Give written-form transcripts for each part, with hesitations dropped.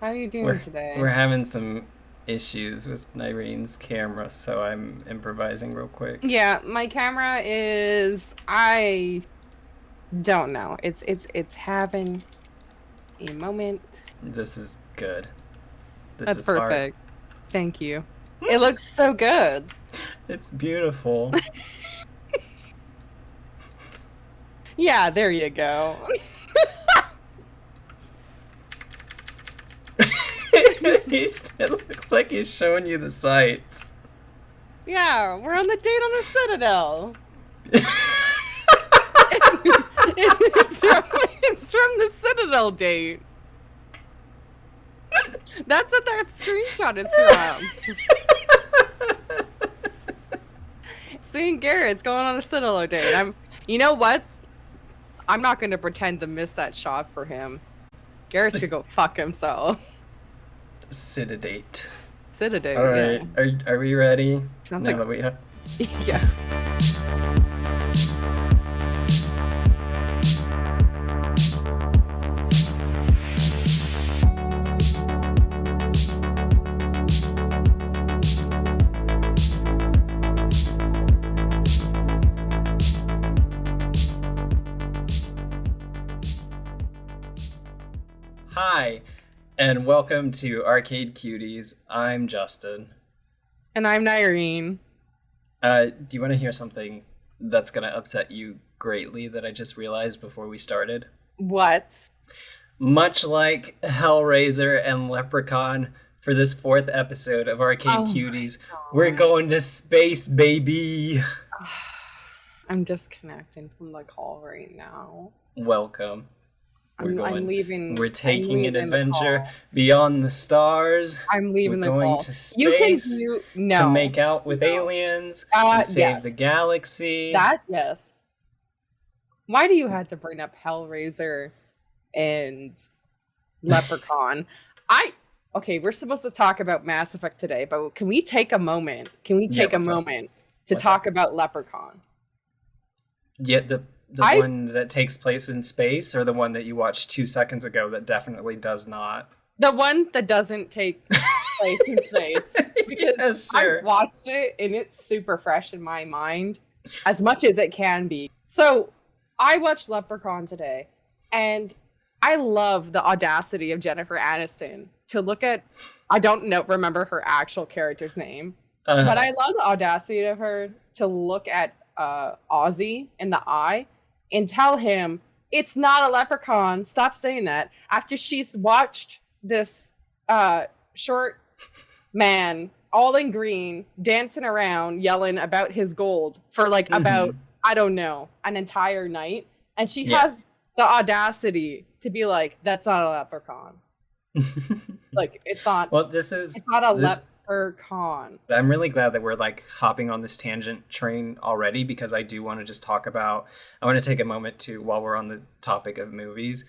How are you doing We're today? we're having some issues with Nyreen's camera, so I'm improvising real quick. Yeah, my camera is I don't know. It's having a moment. This is good. This That's is art. perfect. Thank you. It looks so good. It's beautiful. Yeah, there you go. It looks like he's showing you the sights. Yeah, we're on the date on the Citadel. It's from the Citadel date. That's what that screenshot is from. Seeing Garrett's going on a Citadel date. You know what? I'm not going to pretend to miss that shot for him. Garrett could go fuck himself. Sedate. Citadel, All right, yeah. are we ready? Sounds Now like that we have. yes. Hi, and welcome to Arcade Cuties. I'm Justin. And I'm Nyreen. Do you want to hear something that's gonna upset you greatly that I just realized before we started? What? Much like Hellraiser and Leprechaun, for this fourth episode of Arcade Oh my Cuties, we're god. going to space, baby! I'm disconnecting from the call right now. Welcome. I'm leaving. We're I'm taking an leaving the adventure call. beyond the stars. I'm We're leaving the going call. to You can space do to no. make out with No. aliens and save Yes. the galaxy. That yes. Why do you have to bring up Hellraiser and Leprechaun? Okay, we're supposed to talk about Mass Effect today, but can we take a moment? Can we Yeah, take a what's up? moment to What's talk up? about Leprechaun? Yeah, the I one that takes place in space, or the one that you watched 2 seconds ago that definitely does not? the one that doesn't take place in space because Yeah, I sure. watched it and it's super fresh in my mind as much as it can be. So I watched Leprechaun today and I love the audacity of Jennifer Aniston to look at I don't know remember her actual character's name, but I love the audacity of her to look at Ozzy in the eye and tell him it's not a leprechaun. Stop saying that. After she's watched this short man, all in green, dancing around, yelling about his gold for like about, Mhm. I don't know, an entire night. And she Yeah. has the audacity to be like, that's not a leprechaun. Like, it's not Well, it's not a this. leprechaun. I'm really glad that we're like hopping on this tangent train already, because I do want to just talk about. I want to take a moment to, while we're on the topic of movies,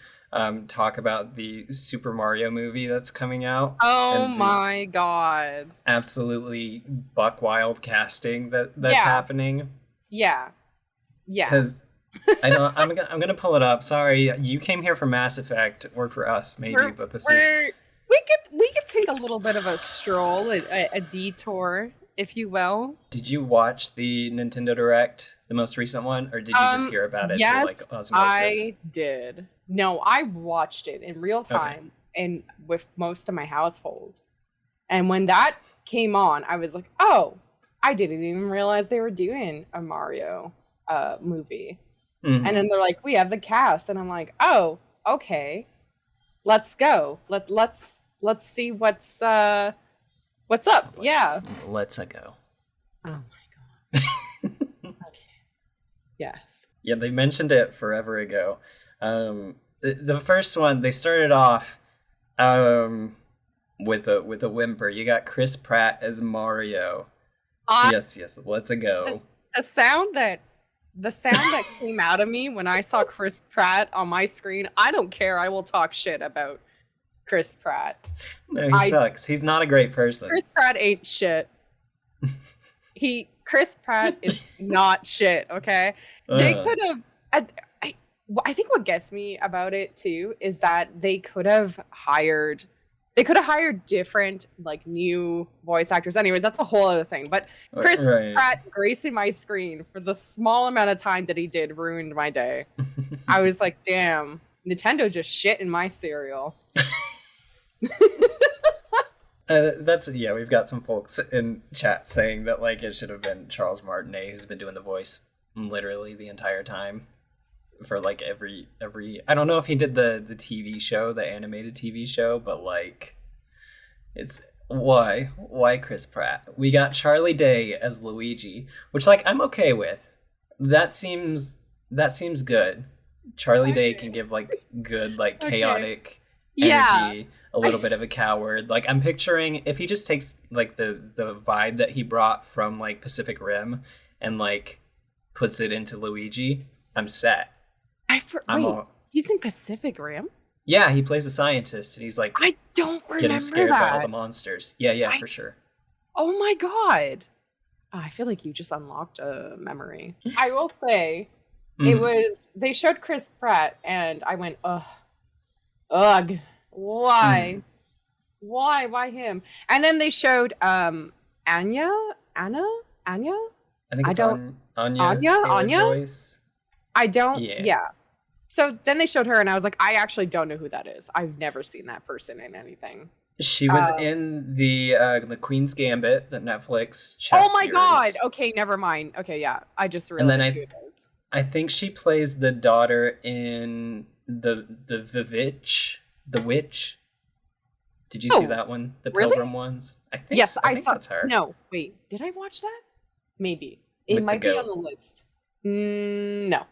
talk about the Super Mario movie that's coming out Oh and the my god. absolutely buck wild casting that's Yeah, happening. yeah, yeah. Because I'm gonna pull it up. Sorry, you came here for Mass Effect, or for us maybe, We're, but this is. we could take a little bit of a stroll, a detour, if you will. Did you watch the Nintendo Direct, the most recent one, or did you just hear about it through like Yes, osmosis? I did. No, I watched it in real Okay. time and with most of my household. And when that came on, I was like, "Oh, I didn't even realize they were doing a Mario movie." And then Hmm. they're like, "We have the cast." And I'm like, "Oh, okay. Let's go. Let's see what's up." Let's Yeah. let's go. Oh my god. Okay. Yes. Yeah, they mentioned it forever ago. The first one, they started off um, with a whimper. You got Chris Pratt as Mario. I Yes, let's go. the sound that the sound that came out of me when I saw Chris Pratt on my screen, I don't care. I will talk shit about Chris Pratt. No, he I sucks. He's not a great person. Chris Pratt ain't shit. Chris Pratt is not shit, okay? They Uh, could have I think what gets me about it too is that they could have hired They could have hired different, like, new voice actors. Anyways, that's a whole other thing. But Chris Pratt gracing my screen for the small amount of time that he did ruined my day. I was like, damn, Nintendo just shit in my cereal. We've got some folks in chat saying that, like, it should have been Charles Martinet who's been doing the voice literally the entire time for, like, every I don't know if he did the TV show, the animated TV show, but, like, it's why Chris Pratt. We got Charlie Day as Luigi, which, like, I'm okay with. That seems good. Charlie Day can give, like, good, like, chaotic energy, a little bit of a coward. Like, I'm picturing if he just takes, like, the vibe that he brought from, like, Pacific Rim and, like, puts it into Luigi, I'm set. He's in Pacific Rim? Yeah, he plays a scientist, and he's, like, I don't remember getting scared by all the monsters. Yeah, for sure. Oh my god. I feel like you just unlocked a memory. I will say, they showed Chris Pratt, and I went, ugh, why? Why him? And then they showed Anya? I think it's Anya Joyce. I don't, So then they showed her, and I was like, I actually don't know who that is. I've never seen that person in anything. She was in the Queen's Gambit, the Netflix chess Oh my series. god! Okay, never mind. Okay, yeah, I just realized who it is. I think she plays the daughter in the Witch. Did you see that one? The Pilgrim ones? I think I think that's her. No, wait, did I watch that? Maybe. It might be on the list. No,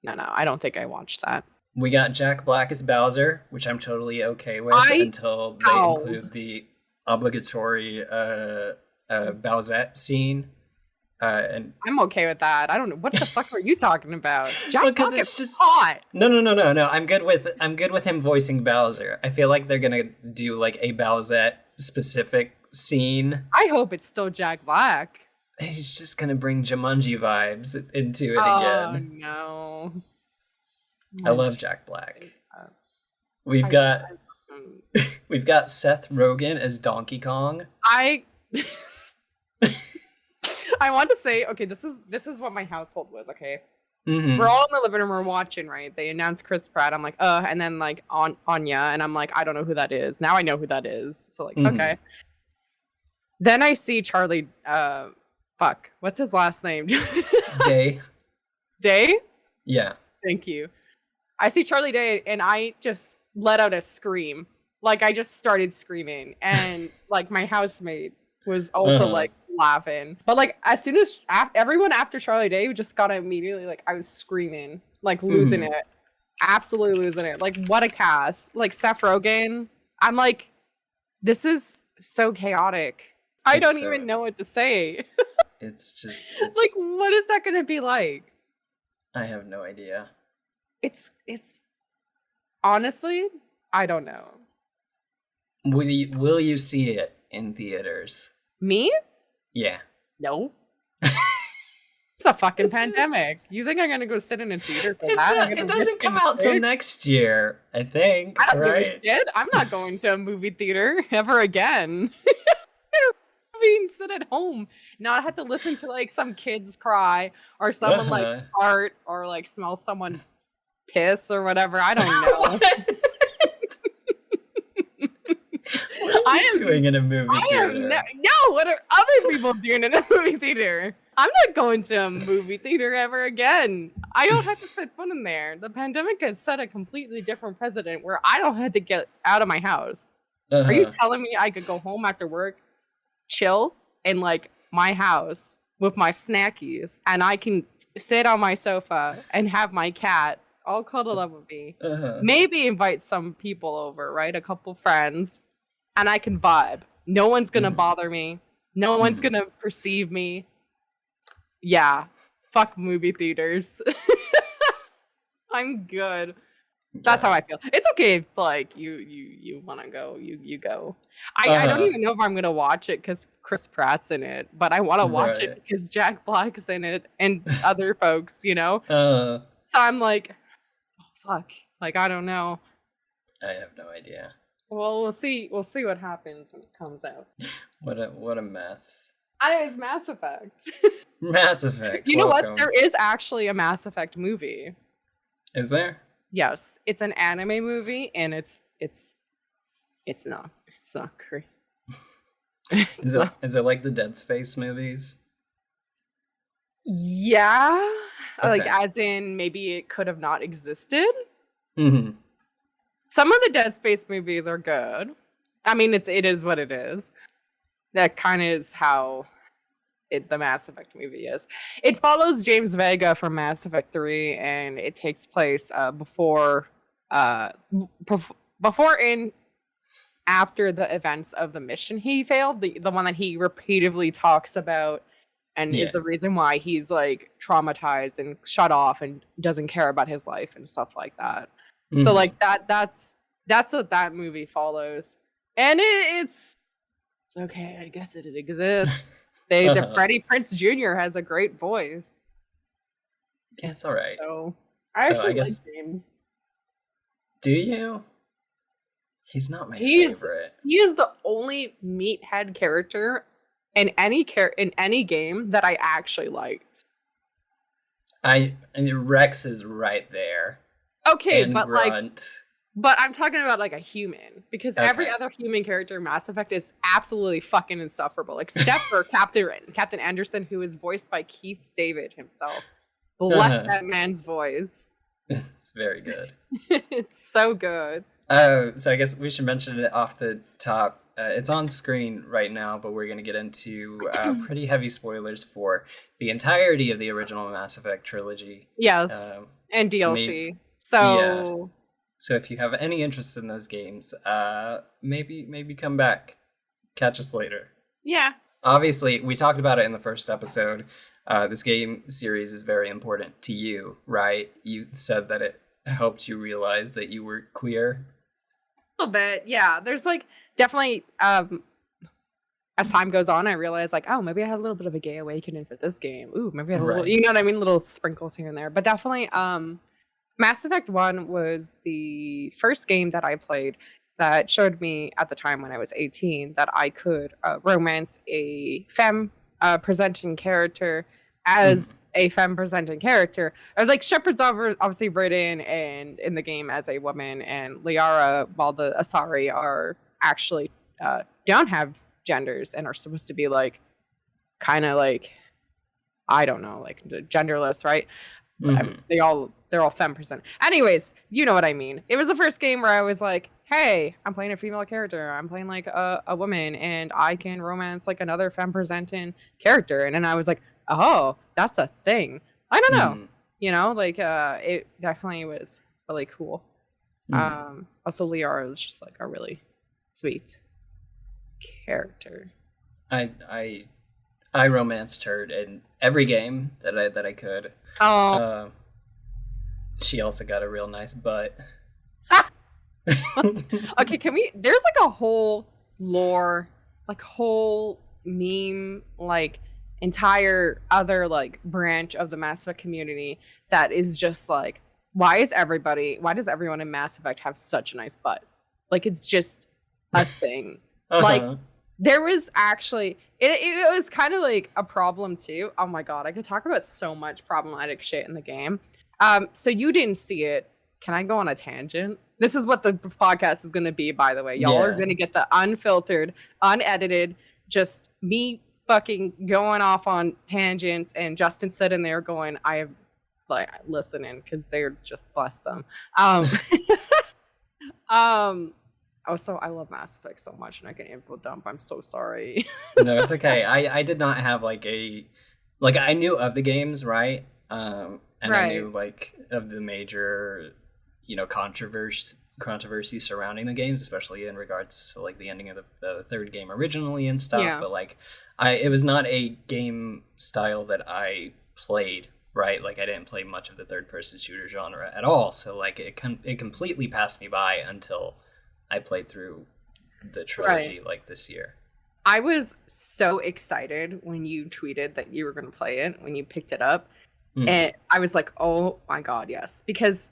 I don't think I watched that. We got Jack Black as Bowser, which I'm totally okay with until they include the obligatory Bowsette scene. And I'm okay with that. I don't know what the fuck are you talking about. Jack Black is just hot. No. I'm good with him voicing Bowser. I feel like they're gonna do like a Bowsette specific scene. I hope it's still Jack Black. He's just gonna bring Jumanji vibes into it again. Oh no. I love Jack Black. We've got Seth Rogen as Donkey Kong. I want to say, okay, this is what my household was, okay? Mm-hmm. We're all in the living room, we're watching, right? They announced Chris Pratt. I'm like, and then like Anya, and I'm like, I don't know who that is. Now I know who that is. So like, okay. Then I see Charlie, what's his last name? Day? Yeah. Thank you. I see Charlie Day, and I just let out a scream. Like, I just started screaming, and like my housemate was also like laughing. But like as soon as everyone after Charlie Day just got immediately like I was screaming, like losing it, absolutely losing it. Like what a cast! Like Seth Rogen, I'm like, this is so chaotic. I don't even know what to say. It's like, what is that going to be like? I have no idea. It's honestly, I don't know. Will you see it in theaters? Me? Yeah. No. It's a fucking pandemic. You think I'm gonna go sit in a theater for that? It doesn't come out till next year, I think. I don't give a shit. I'm not going to a movie theater ever again. Sit at home, not have to listen to like some kids cry or someone like fart or like smell someone piss or whatever. I don't know. What are you doing in a movie theater? What are other people doing in a movie theater? I'm not going to a movie theater ever again. I don't have to set foot in there. The pandemic has set a completely different precedent where I don't have to get out of my house. Are you telling me I could go home after work, chill in like my house with my snackies, and I can sit on my sofa and have my cat all cuddled up with me, maybe invite some people over, right? A couple friends, and I can vibe. No one's gonna bother me. No one's gonna perceive me. Yeah, fuck movie theaters. I'm good. That's how I feel. It's okay if like you want to go, you go. I don't even know if I'm gonna watch it because Chris Pratt's in it, but I want to watch it because Jack Black's in it and other folks, you know. So I'm like, oh fuck, like I don't know. I have no idea. Well, we'll see. We'll see what happens when it comes out. What a mess. It's Mass Effect. Mass Effect. You know welcome. what? There is actually a Mass Effect movie. Is there? Yes, it's an anime movie, and it's not great. Is it like the Dead Space movies? Yeah, like Okay. as in maybe it could have not existed. Mm-hmm. Some of the Dead Space movies are good. I mean, it is what it is. That kind of is how the Mass Effect movie is. It follows James Vega from Mass Effect 3, and it takes place before and after the events of the mission he failed, the one that he repeatedly talks about, and Yeah. is the reason why he's like traumatized and shut off and doesn't care about his life and stuff like that. So Mhm. like that's what that movie follows, and it's okay. I guess it exists. The Freddie Prinze Jr. has a great voice, Yeah, it's all right. so I So, actually I guess- like James. Do you? He's not my He's- favorite. He is the only meathead character in any game that I actually liked. I mean, Rex is right there. Okay, and but like, Grunt. but I'm talking about like a human, because every Okay. other human character in Mass Effect is absolutely fucking insufferable, except for Captain Anderson, who is voiced by Keith David himself. Bless that man's voice. It's very good. It's so good. So I guess we should mention it off the top. It's on screen right now, but we're going to get into pretty heavy spoilers for the entirety of the original Mass Effect trilogy. Yes, and DLC. So So if you have any interest in those games, maybe come back, catch us later. yeah. Obviously, we talked about it in the first episode. This game series is very important to you, right? You said that it helped you realize that you were queer. A little bit, yeah. There's like definitely as time goes on, I realize like, oh, maybe I had a little bit of a gay awakening for this game. Ooh, maybe I had a little, Right. you know what I mean, little sprinkles here and there. But definitely, Mass Effect 1 was the first game that I played that showed me at the time when I was 18 that I could romance a femme presenting character as a femme presenting character. Like Shepard's obviously written and in the game as a woman, and Liara, while the Asari are actually don't have genders and are supposed to be like kind of like, I don't know, like genderless, right? I mean, they're all femme present. Anyways, you know what I mean. It was the first game where I was like, hey, I'm playing a female character. I'm playing like a woman, and I can romance like another femme presenting character. And then I was like, oh, that's a thing. I don't know. You know, like it definitely was really cool. Also Liara was just like a really sweet character. I romanced her in every game that I could. Oh, She also got a real nice butt. okay. There's like a whole lore, like whole meme, like entire other like branch of the Mass Effect community that is just like, why does everyone in Mass Effect have such a nice butt? Like it's just a thing. Like there was actually it was kind of like a problem too. Oh my god, I could talk about so much problematic shit in the game. So you didn't see it. Can I go on a tangent? This is what the podcast is going to be, by the way. Y'all are going to get the unfiltered, unedited, just me fucking going off on tangents and Justin sitting there going, I have like listening because they're just bless them. Also, I love Mass Effect so much, and I can info dump. I'm so sorry. No, it's okay. I did not have I knew of the games, right? And I knew like of the major, controversy surrounding the games, especially in regards to like the ending of the third game originally and stuff. Yeah. But like, it was not a game style that I played. Right, like I didn't play much of the third-person shooter genre at all. So like it completely passed me by until I played through the trilogy like this year. I was so excited when you tweeted that you were going to play it, when you picked it up. And I was like, oh my god, yes. Because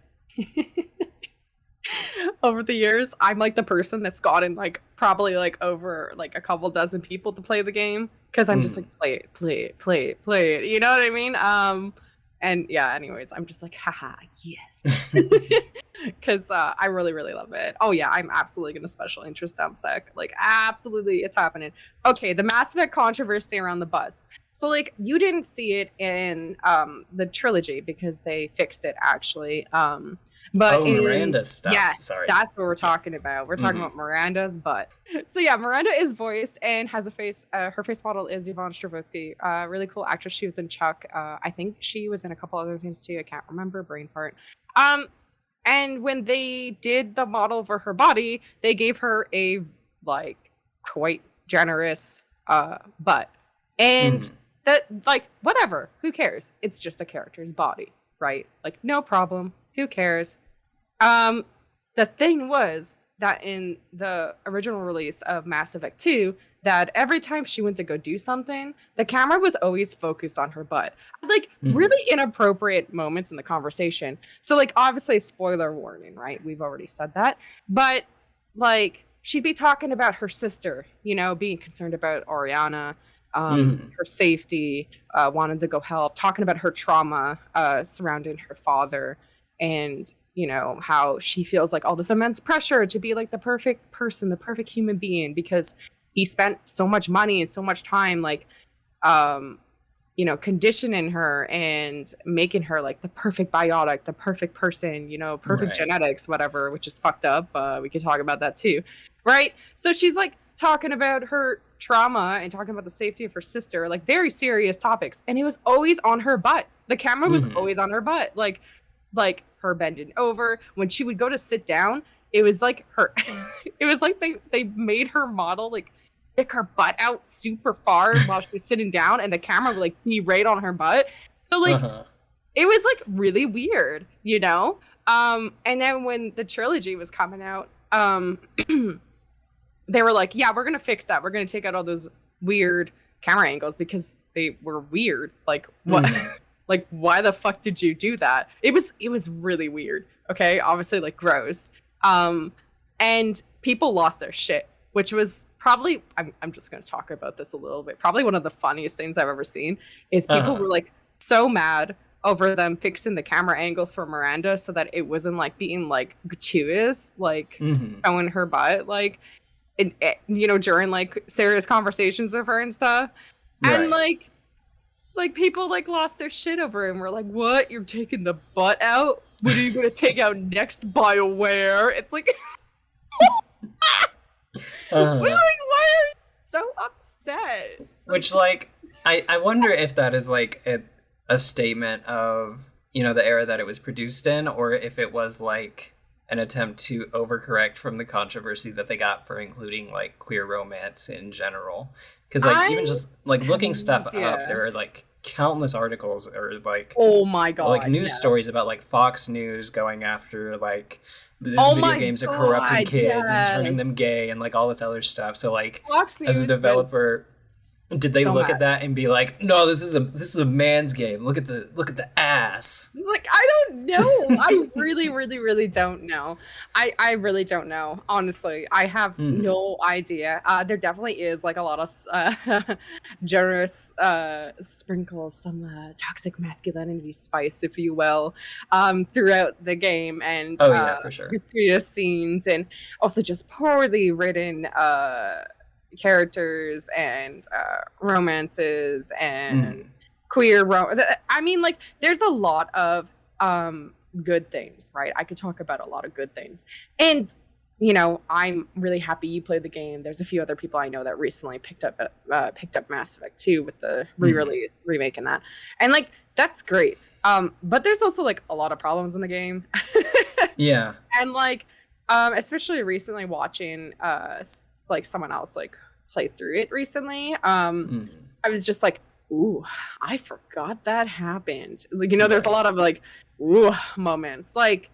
over the years. I'm like the person that's gotten like probably like over like a couple dozen people to play the game because I'm just like play it. You know what I mean? And yeah, anyways, I'm just like, haha, yes. Because I really, really love it. Oh yeah, I'm absolutely gonna special interest DumSec. Like, absolutely, it's happening. Okay, the Mass Effect controversy around the butts. So like, you didn't see it in the trilogy because they fixed it actually. But Miranda's stuff. Yes, Sorry. that's what we're talking about. We're talking about Miranda's butt. So yeah, Miranda is voiced and has a face. Her face model is Yvonne Strahovski. Really cool actress. She was in Chuck. I think she was in a couple other things too. I can't remember. Brain fart. And when they did the model for her body, they gave her a like quite generous butt. And that, like, whatever. Who cares? It's just a character's body, right? Like, no problem. Who cares? The thing was that in the original release of Mass Effect 2, that every time she went to go do something, the camera was always focused on her butt. Like, really inappropriate moments in the conversation. So, like, obviously, spoiler warning, right? We've already said that. But, like, she'd be talking about her sister, you know, being concerned about Oriana, her safety, wanted to go help, talking about her trauma surrounding her father, and you know how she feels like all this immense pressure to be like the perfect person, the perfect human being, because he spent so much money and so much time like you know, conditioning her and making her like the perfect biotic, the perfect person, you know, perfect genetics, whatever, which is fucked up. We could talk about that too, right? So she's like talking about her trauma and talking about the safety of her sister, like very serious topics, and it was always on her butt. The camera was always on her butt, like her bending over. When she would go to sit down, it was like her it was like they made her model like stick her butt out super far while she was sitting down, and the camera would like be right on her butt. So like it was like really weird, you know. And then when the trilogy was coming out, they were like, yeah, we're gonna fix that, we're gonna take out all those weird camera angles because they were weird. Like, what? Like, why the fuck did you do that? It was really weird. Okay, obviously like gross. And people lost their shit, which was probably, I'm just going to talk about this a little bit. Probably one of the funniest things I've ever seen is people were like so mad over them fixing the camera angles for Miranda so that it wasn't like being like gratuitous, like showing her butt, like you know, during like serious conversations with her and stuff. And like people like lost their shit over it and were like, what? You're taking the butt out? What are you going to take out next, BioWare? It's like, why are you so upset? Which, like, I wonder if that is like a statement of, you know, the era that it was produced in, or if it was like an attempt to overcorrect from the controversy that they got for including like queer romance in general. Because like even just like looking stuff up, there are like countless articles or like, oh my god, like news stories about like Fox News going after like the video games are corrupting kids and turning them gay and like all this other stuff. So like as a developer, did they look at that and be like, no, this is a man's game. Look at the ass. Like, I don't know. I really don't know. I really don't know. Honestly, I have no idea. There definitely is like a lot of generous sprinkles, some toxic masculinity spice, if you will, throughout the game, and for sure, gratuitous scenes, and also just poorly written characters and romances and queer I mean, like, there's a lot of good things, right? I could talk about a lot of good things, and you know, I'm really happy you played the game. There's a few other people I know that recently picked up Mass Effect 2 with the re-release remake and that, and like that's great. But there's also like a lot of problems in the game. Yeah, and like especially recently watching like someone else like play through it recently, I was just like, ooh, I forgot that happened. Like, you know, there's a lot of like ooh moments, like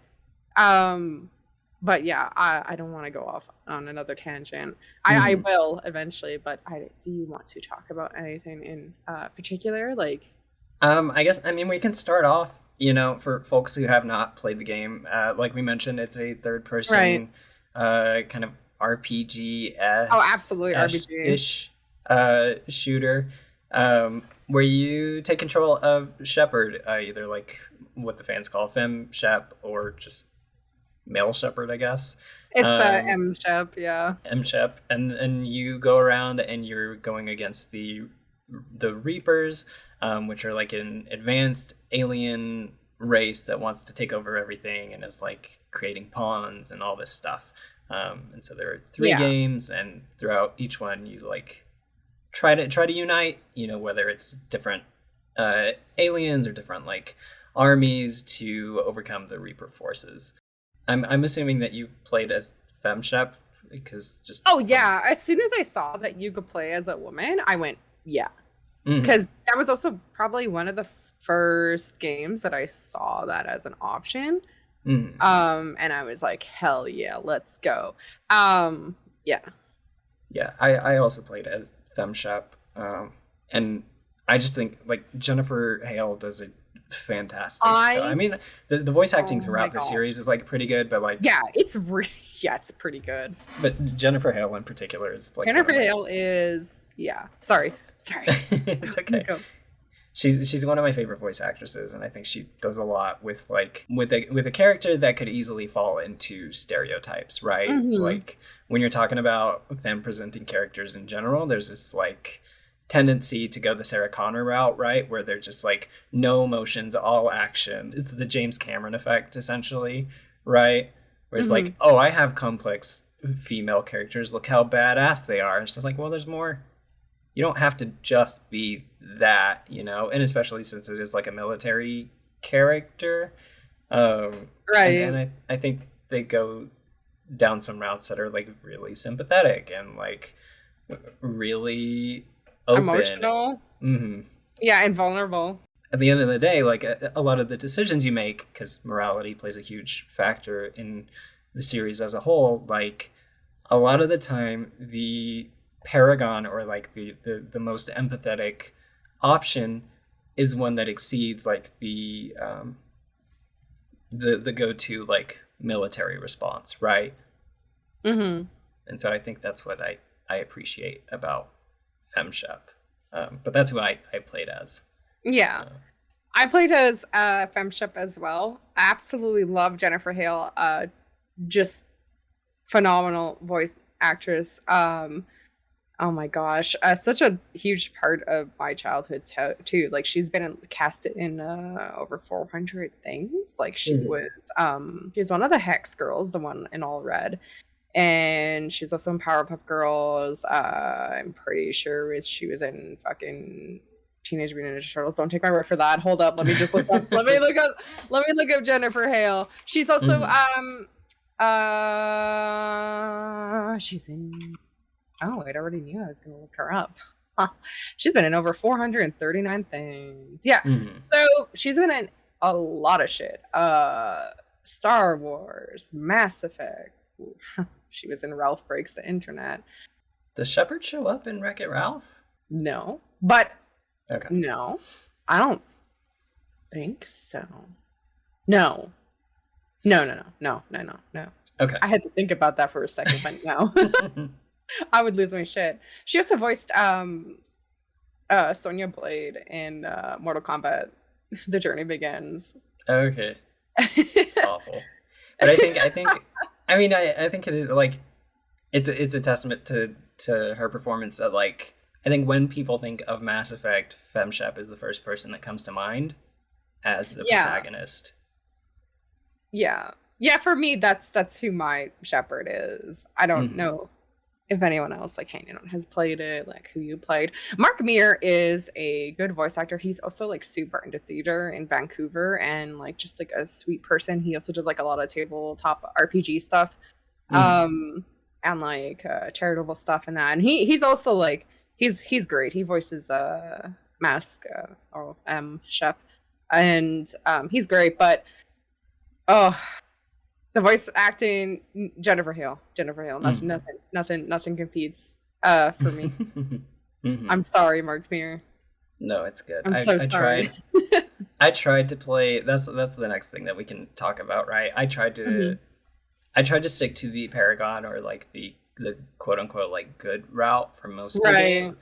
but yeah, I don't want to go off on another tangent. I will eventually, but do you want to talk about anything in particular? Like, I guess, I mean, we can start off, you know, for folks who have not played the game, like we mentioned, it's a third person kind of RPG absolutely RPG ish shooter, where you take control of Shepard, either like what the fans call Fem Shep or just male Shepard, I guess. It's M Shep, yeah. M Shep, and you go around and you're going against the Reapers, which are like an advanced alien race that wants to take over everything and is like creating pawns and all this stuff. And so there are 3 games, and throughout each one you like try to unite, you know, whether it's different aliens or different like armies to overcome the Reaper forces. I'm assuming that you played as FemShep because just as soon as I saw that you could play as a woman, I went because that was also probably one of the first games that I saw that as an option. And I was like, hell yeah, let's go. I also played as FemShep, and I just think like Jennifer Hale does it fantastic. I mean, the voice acting throughout the series is like pretty good, but like it's pretty good. But Jennifer Hale in particular is like Jennifer Hale is sorry it's okay. She's one of my favorite voice actresses, and I think she does a lot with like with a character that could easily fall into stereotypes, right? Like when you're talking about femme presenting characters in general, there's this like tendency to go the Sarah Connor route, right? Where they're just like no emotions, all action. It's the James Cameron effect, essentially, right? Where it's like, oh, I have complex female characters. Look how badass they are. It's just like, well, there's more. You don't have to just be that, you know? And especially since it is like a military character. Right. And I think they go down some routes that are like really sympathetic and like really open. Emotional. Yeah, and vulnerable. At the end of the day, like a lot of the decisions you make, because morality plays a huge factor in the series as a whole, like a lot of the time the paragon or like the most empathetic option is one that exceeds like the go-to like military response, right? And so I think that's what I appreciate about FemShep. But that's who I played as. I played as FemShep as well. I absolutely love Jennifer Hale. Just phenomenal voice actress. Oh my gosh, such a huge part of my childhood too. Like she's been casted in over 400 things. Like she was one of the Hex girls, the one in all red, and she's also in Powerpuff Girls. I'm pretty sure she was in fucking Teenage Mutant Ninja Turtles. Don't take my word for that. Hold up, let me just look up. let me look up Jennifer Hale. She's also she's in. Oh, I already knew I was going to look her up. She's been in over 439 things. Yeah. So she's been in a lot of shit. Star Wars, Mass Effect. She was in Ralph Breaks the Internet. Does Shepard show up in Wreck-It Ralph? No. But okay. No. I don't think so. No. No. Okay. I had to think about that for a second, but no. I would lose my shit. She also voiced Sonya Blade in Mortal Kombat: The Journey Begins. Okay. Awful. But I think I think it is like it's a testament to her performance that like I think when people think of Mass Effect, FemShep is the first person that comes to mind as the protagonist. Yeah, for me that's who my Shepard is. I don't know if anyone else like hanging on has played it, like who you played. Mark Meer is a good voice actor. He's also like super into theater in Vancouver and like just like a sweet person. He also does like a lot of tabletop RPG stuff, and like charitable stuff and that. And he's also like he's great. He voices Mask or Shep, and he's great. But the voice acting, Jennifer Hale. Nothing competes for me. I'm sorry, Mark Meer. No, it's good. I'm so sorry. I tried to play. That's the next thing that we can talk about, right? I tried to stick to the Paragon, or like the quote unquote like good route for most of the game.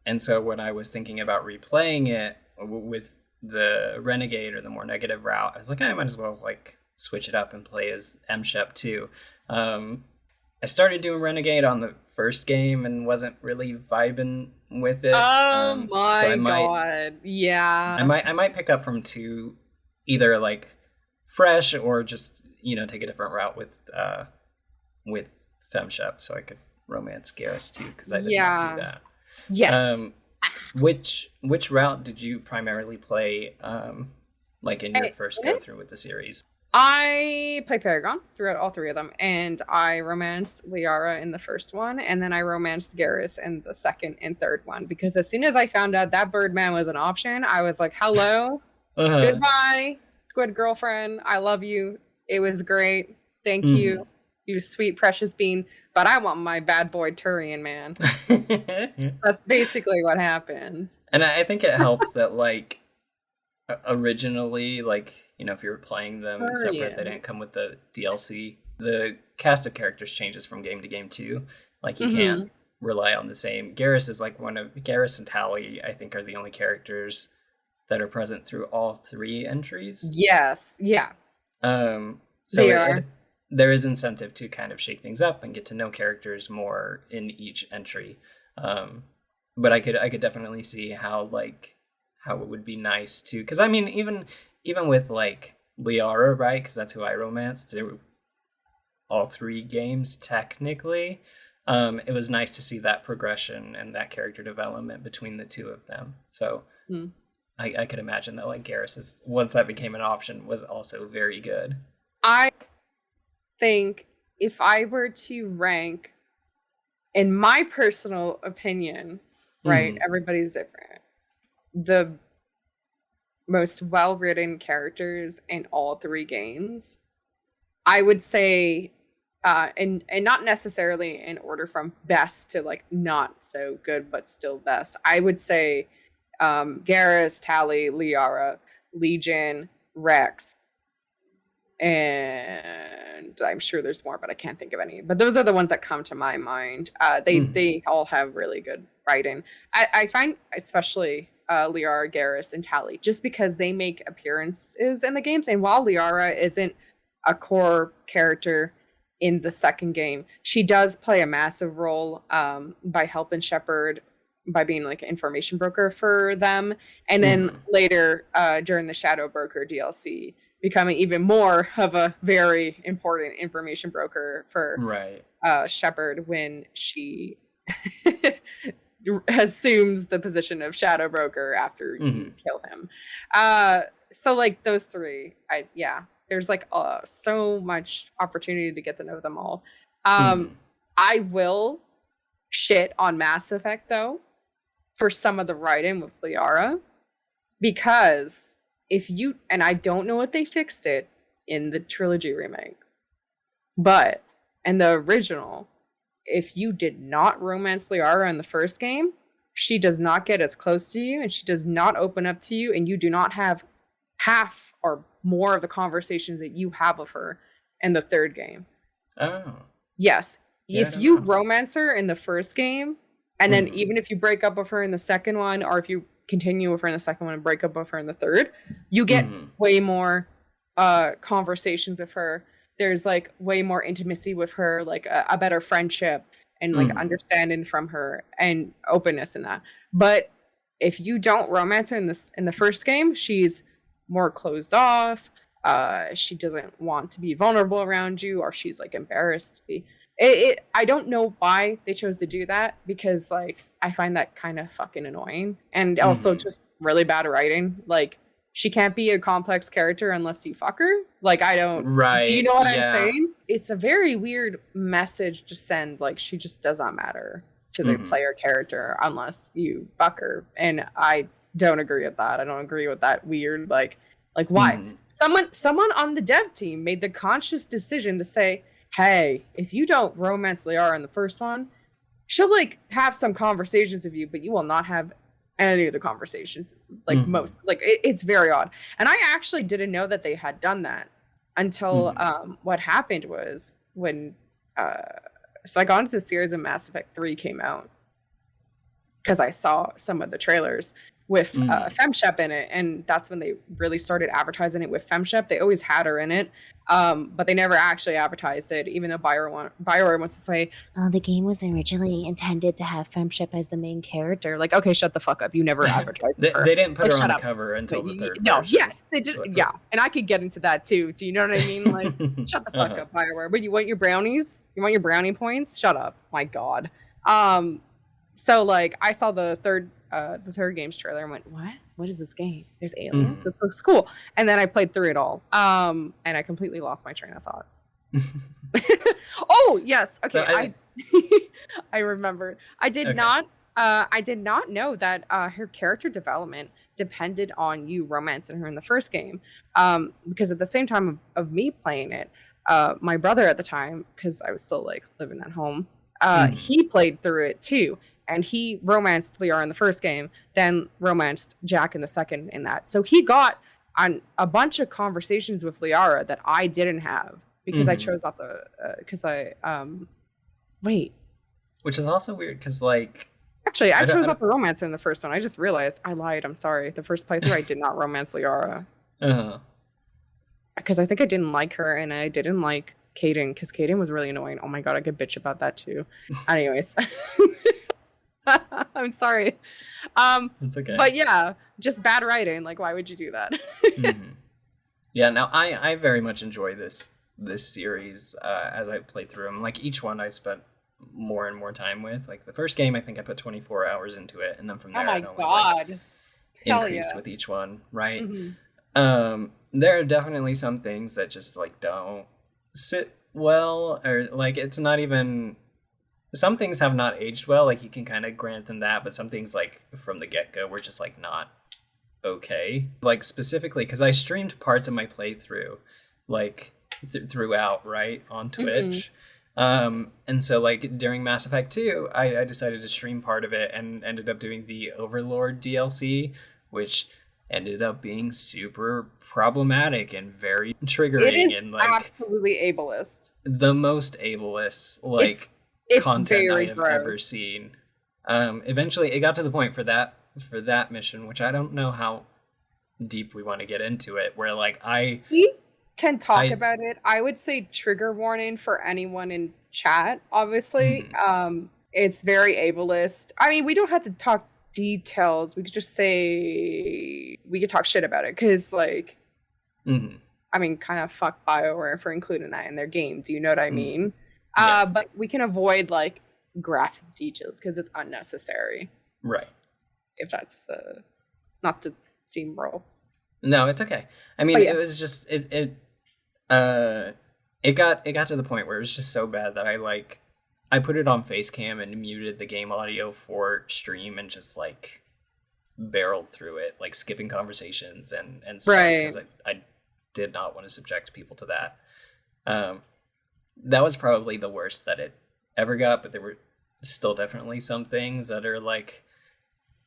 And so when I was thinking about replaying it with the Renegade or the more negative route, I was like, I might as well like switch it up and play as M-Shep too. I started doing Renegade on the first game and wasn't really vibing with it. Oh my so god. Yeah. I might pick up from 2, either like fresh or just, take a different route with Fem-Shep, so I could romance Garrus too, because I did not do that. Yes. Which route did you primarily play like in your first go through with the series? I played Paragon throughout all 3 of them, and I romanced Liara in the first one, and then I romanced Garrus in the second and third one, because as soon as I found out that Birdman was an option, I was like, hello, goodbye, squid girlfriend, I love you, it was great, thank you, you sweet precious bean, but I want my bad boy Turian, man. That's basically what happened. And I think it helps that, like, originally, like, if you were playing them separate, they didn't come with the DLC. The cast of characters changes from game to game too. Like, you can't rely on the same. Garrus is like Garrus and Tally, I think, are the only characters that are present through all 3 entries. Yes, yeah. So there is incentive to kind of shake things up and get to know characters more in each entry. But I could definitely see how it would be nice to, because I mean, even with like Liara, right? Because that's who I romanced through all 3 games technically. It was nice to see that progression and that character development between the 2 of them. So I could imagine that like Garrus, once that became an option, was also very good. I think if I were to rank, in my personal opinion, right, everybody's different, the most well-written characters in all 3 games, I would say, and not necessarily in order from best to like not so good but still best, I would say Garrus, Tally, Liara, Legion, Rex, and I'm sure there's more, but I can't think of any. But those are the ones that come to my mind. They all have really good writing. I find especially Liara, Garrus, and Tally, just because they make appearances in the games. And while Liara isn't a core character in the second game, she does play a massive role by helping Shepard, by being like an information broker for them. And then later during the Shadow Broker DLC, becoming even more of a very important information broker for Shepard when she assumes the position of Shadow Broker after you kill him. So like those 3, there's like so much opportunity to get to know them all. I will shit on Mass Effect though for some of the writing with Liara, because and I don't know if they fixed it in the trilogy remake, but in the original, if you did not romance Liara in the first game, she does not get as close to you, and she does not open up to you, and you do not have half or more of the conversations that you have with her in the third game. Oh. Yes. If you romance her in the first game, and then even if you break up with her in the second one, or if you continue with her in the second one and break up with her in the third, you get way more conversations with her. There's like way more intimacy with her, like a better friendship and like understanding from her and openness in that. But if you don't romance her in the first game, she's more closed off. She doesn't want to be vulnerable around you, or she's like embarrassed to be. I don't know why they chose to do that, because like I find that kind of fucking annoying, and also just really bad writing. Like, she can't be a complex character unless you fuck her. Like, I don't. Do you know what I'm saying? It's a very weird message to send. Like, she just does not matter to the player character unless you fuck her, and I don't agree with that. I don't agree with that weird like why someone on the dev team made the conscious decision to say, hey, if you don't romance Liara in the first one, she'll like have some conversations with you, but you will not have any of the conversations. Like most, like it's very odd. And I actually didn't know that they had done that until what happened was when so I got into the series when Mass Effect 3 came out because I saw some of the trailers with FemShep in it, and that's when they really started advertising it with FemShep. They always had her in it, but they never actually advertised it, even though BioWare wants to say, oh, the game was originally intended to have FemShep as the main character. Like, okay, shut the fuck up. You never advertised they, her. They didn't put like, her on the cover until the third No, version. yes, they did. Yeah, and I could get into that too. Do you know what I mean? Like, shut the fuck up, BioWare. But you want your brownies? You want your brownie points? Shut up. My God. So, like, I saw the third game's trailer and went, what is this game? There's aliens. This looks cool. And then I played through it all, and I completely lost my train of thought. Oh yes, okay. So I remembered. I did not know that her character development depended on you romancing her in the first game, because at the same time of me playing it, my brother at the time, because I was still like living at home, he played through it too. And he romanced Liara in the first game, then romanced Jack in the second in that. So he got on a bunch of conversations with Liara that I didn't have because I chose not the wait. Which is also weird because, like, actually, I chose not the romance in the first one. I just realized I lied. I'm sorry. The first playthrough, I did not romance Liara. Because I think I didn't like her, and I didn't like Caden because Caden was really annoying. Oh my God, I could bitch about that too. Anyways. I'm sorry. It's okay. But yeah, just bad writing. Like, why would you do that? Yeah, now I very much enjoy this series as I played through them. Like, each one I spent more and more time with. Like, the first game, I think I put 24 hours into it, and then from there, oh my God, increased with each one, right? There are definitely some things that just, like, don't sit well, or, like, it's not even... Some things have not aged well, like, you can kind of grant them that, but some things, like, from the get-go were just, like, not okay. Like, specifically, because I streamed parts of my playthrough, like, throughout, right, on Twitch. And so, like, during Mass Effect 2, I decided to stream part of it and ended up doing the Overlord DLC, which ended up being super problematic and very triggering. It is and, like, absolutely ableist. The most ableist, like... It's content very I have gross. ever seen. Eventually, it got to the point for that mission, which I don't know how deep we want to get into it, where, like, we can talk about it. I would say trigger warning for anyone in chat. Obviously, it's very ableist. I mean, we don't have to talk details. We could just say we could talk shit about it because, like, I mean, kind of fuck BioWare for including that in their game. Do you know what I mean? Yeah. But we can avoid, like, graphic details because it's unnecessary. Right. If that's not to steamroll. No, it's okay. I mean, it was just it got to the point where it was just so bad that I put it on Facecam and muted the game audio for stream and just, like, barreled through it, like, skipping conversations and stuff, because I did not want to subject people to that. That was probably the worst that it ever got, but there were still definitely some things that are, like,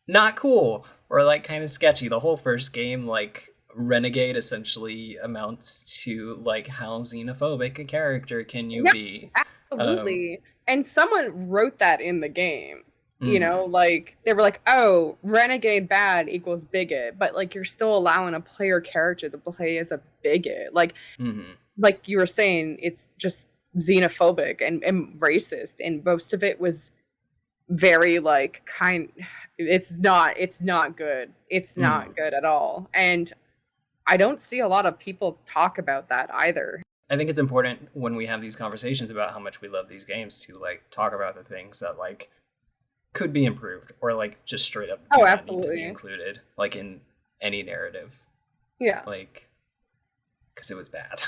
not cool or, like, kind of sketchy. The whole first game, like, Renegade essentially amounts to, like, how xenophobic a character can you be? Absolutely. And someone wrote that in the game. You know, like, they were like, oh, Renegade bad equals bigot, but, like, you're still allowing a player character to play as a bigot. Like, like you were saying, it's just xenophobic and racist, and most of it was very, like, it's not good. It's not good at all. And I don't see a lot of people talk about that either. I think it's important when we have these conversations about how much we love these games to, like, talk about the things that, like, could be improved or, like, just straight up need to be included, like, in any narrative. Yeah. Like, because it was bad.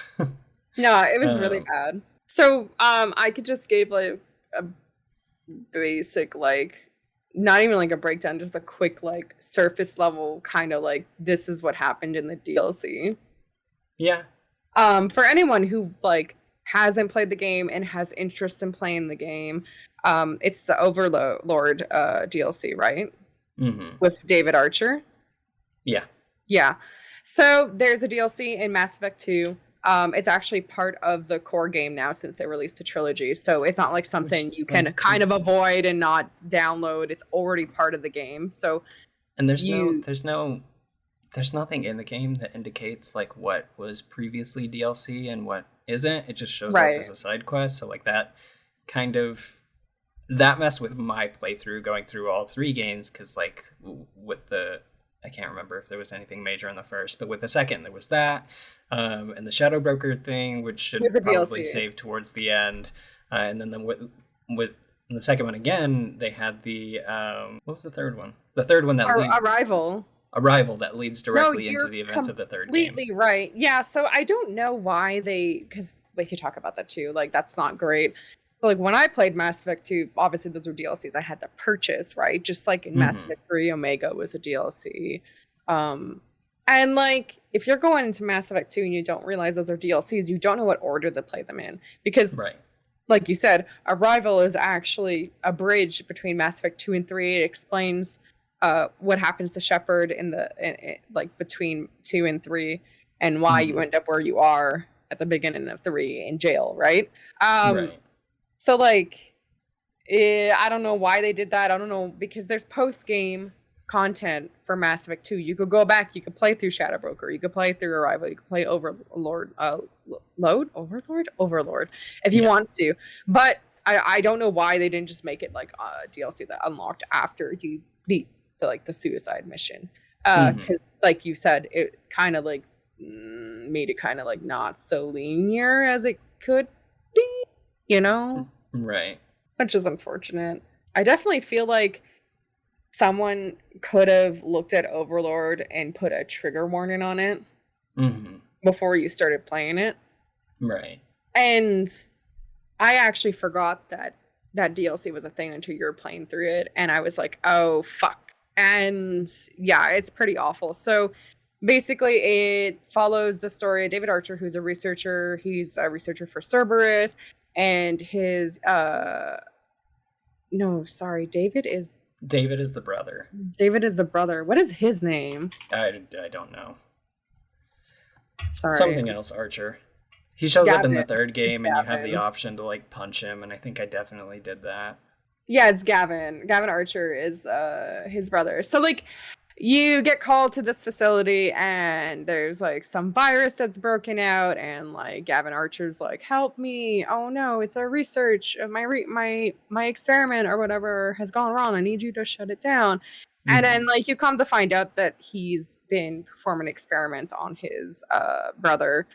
No, it was really bad. So, I could just give, like, a basic, like, not even, like, a breakdown, just a quick, like, surface level kind of, like, this is what happened in the DLC. Yeah. For anyone who, like, hasn't played the game and has interest in playing the game, it's the Overlord DLC, right? with David Archer. Yeah. Yeah. So there's a DLC in Mass Effect 2. It's actually part of the core game now since they released the trilogy. So it's not like something you can kind of avoid and not download. It's already part of the game. So and there's nothing in the game that indicates like what was previously DLC and what isn't. It just shows up as a side quest. So like that messed with my playthrough going through all three games, because like with the, I can't remember if there was anything major in the first, but with the second there was that, and the Shadow Broker thing, which should probably save towards the end, and then with the second one again, they had the what was the third one? The third one that Arrival that leads directly into the events of the third game. Completely right. Yeah, so I don't know why because we could talk about that too. Like, that's not great. Like, when I played Mass Effect 2, obviously those were DLCs I had to purchase, right? Just like in Mass Effect 3, Omega was a DLC. And like, if you're going into Mass Effect 2 and you don't realize those are DLCs, you don't know what order to play them in. Because, like you said, Arrival is actually a bridge between Mass Effect 2 and 3. It explains what happens to Shepard like between 2 and 3, and why you end up where you are at the beginning of 3 in jail, right? So like, I don't know why they did that. I don't know, because there's post-game content for Mass Effect 2. You could go back, you could play through Shadow Broker, you could play through Arrival, you could play Overlord if you want to. But I don't know why they didn't just make it like a DLC that unlocked after you beat the suicide mission. Because like you said, it kind of like made it kind of like not so linear as it could be, which is unfortunate. I definitely feel like someone could have looked at Overlord and put a trigger warning on it before you started playing it, and I actually forgot that DLC was a thing until you were playing through it, and I was like, oh fuck. And yeah, it's pretty awful. So basically, it follows the story of David Archer, who's a researcher. He's a researcher for Cerberus, and his David is the brother. David is the brother. What is his name? I don't know. Sorry. Something else, Archer. He shows up in the third game, and you have the option to like punch him, and I think I definitely did that. Yeah, it's Gavin. Gavin Archer is his brother. So like, you get called to this facility, and there's like some virus that's broken out, and like Gavin Archer's like, help me. Oh no, it's a research of my experiment or whatever has gone wrong. I need you to shut it down. And then like you come to find out that he's been performing experiments on his brother.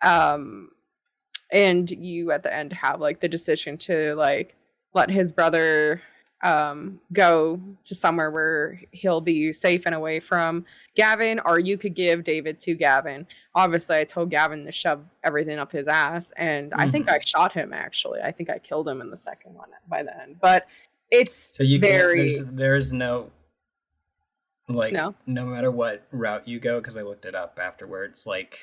And you at the end have like the decision to like let his brother go to somewhere where he'll be safe and away from Gavin, or you could give David to Gavin. Obviously, I told Gavin to shove everything up his ass, and I think I shot him, actually. I think I killed him in the second one by the end. But it's there's no, like, no matter what route you go, because I looked it up afterwards, like,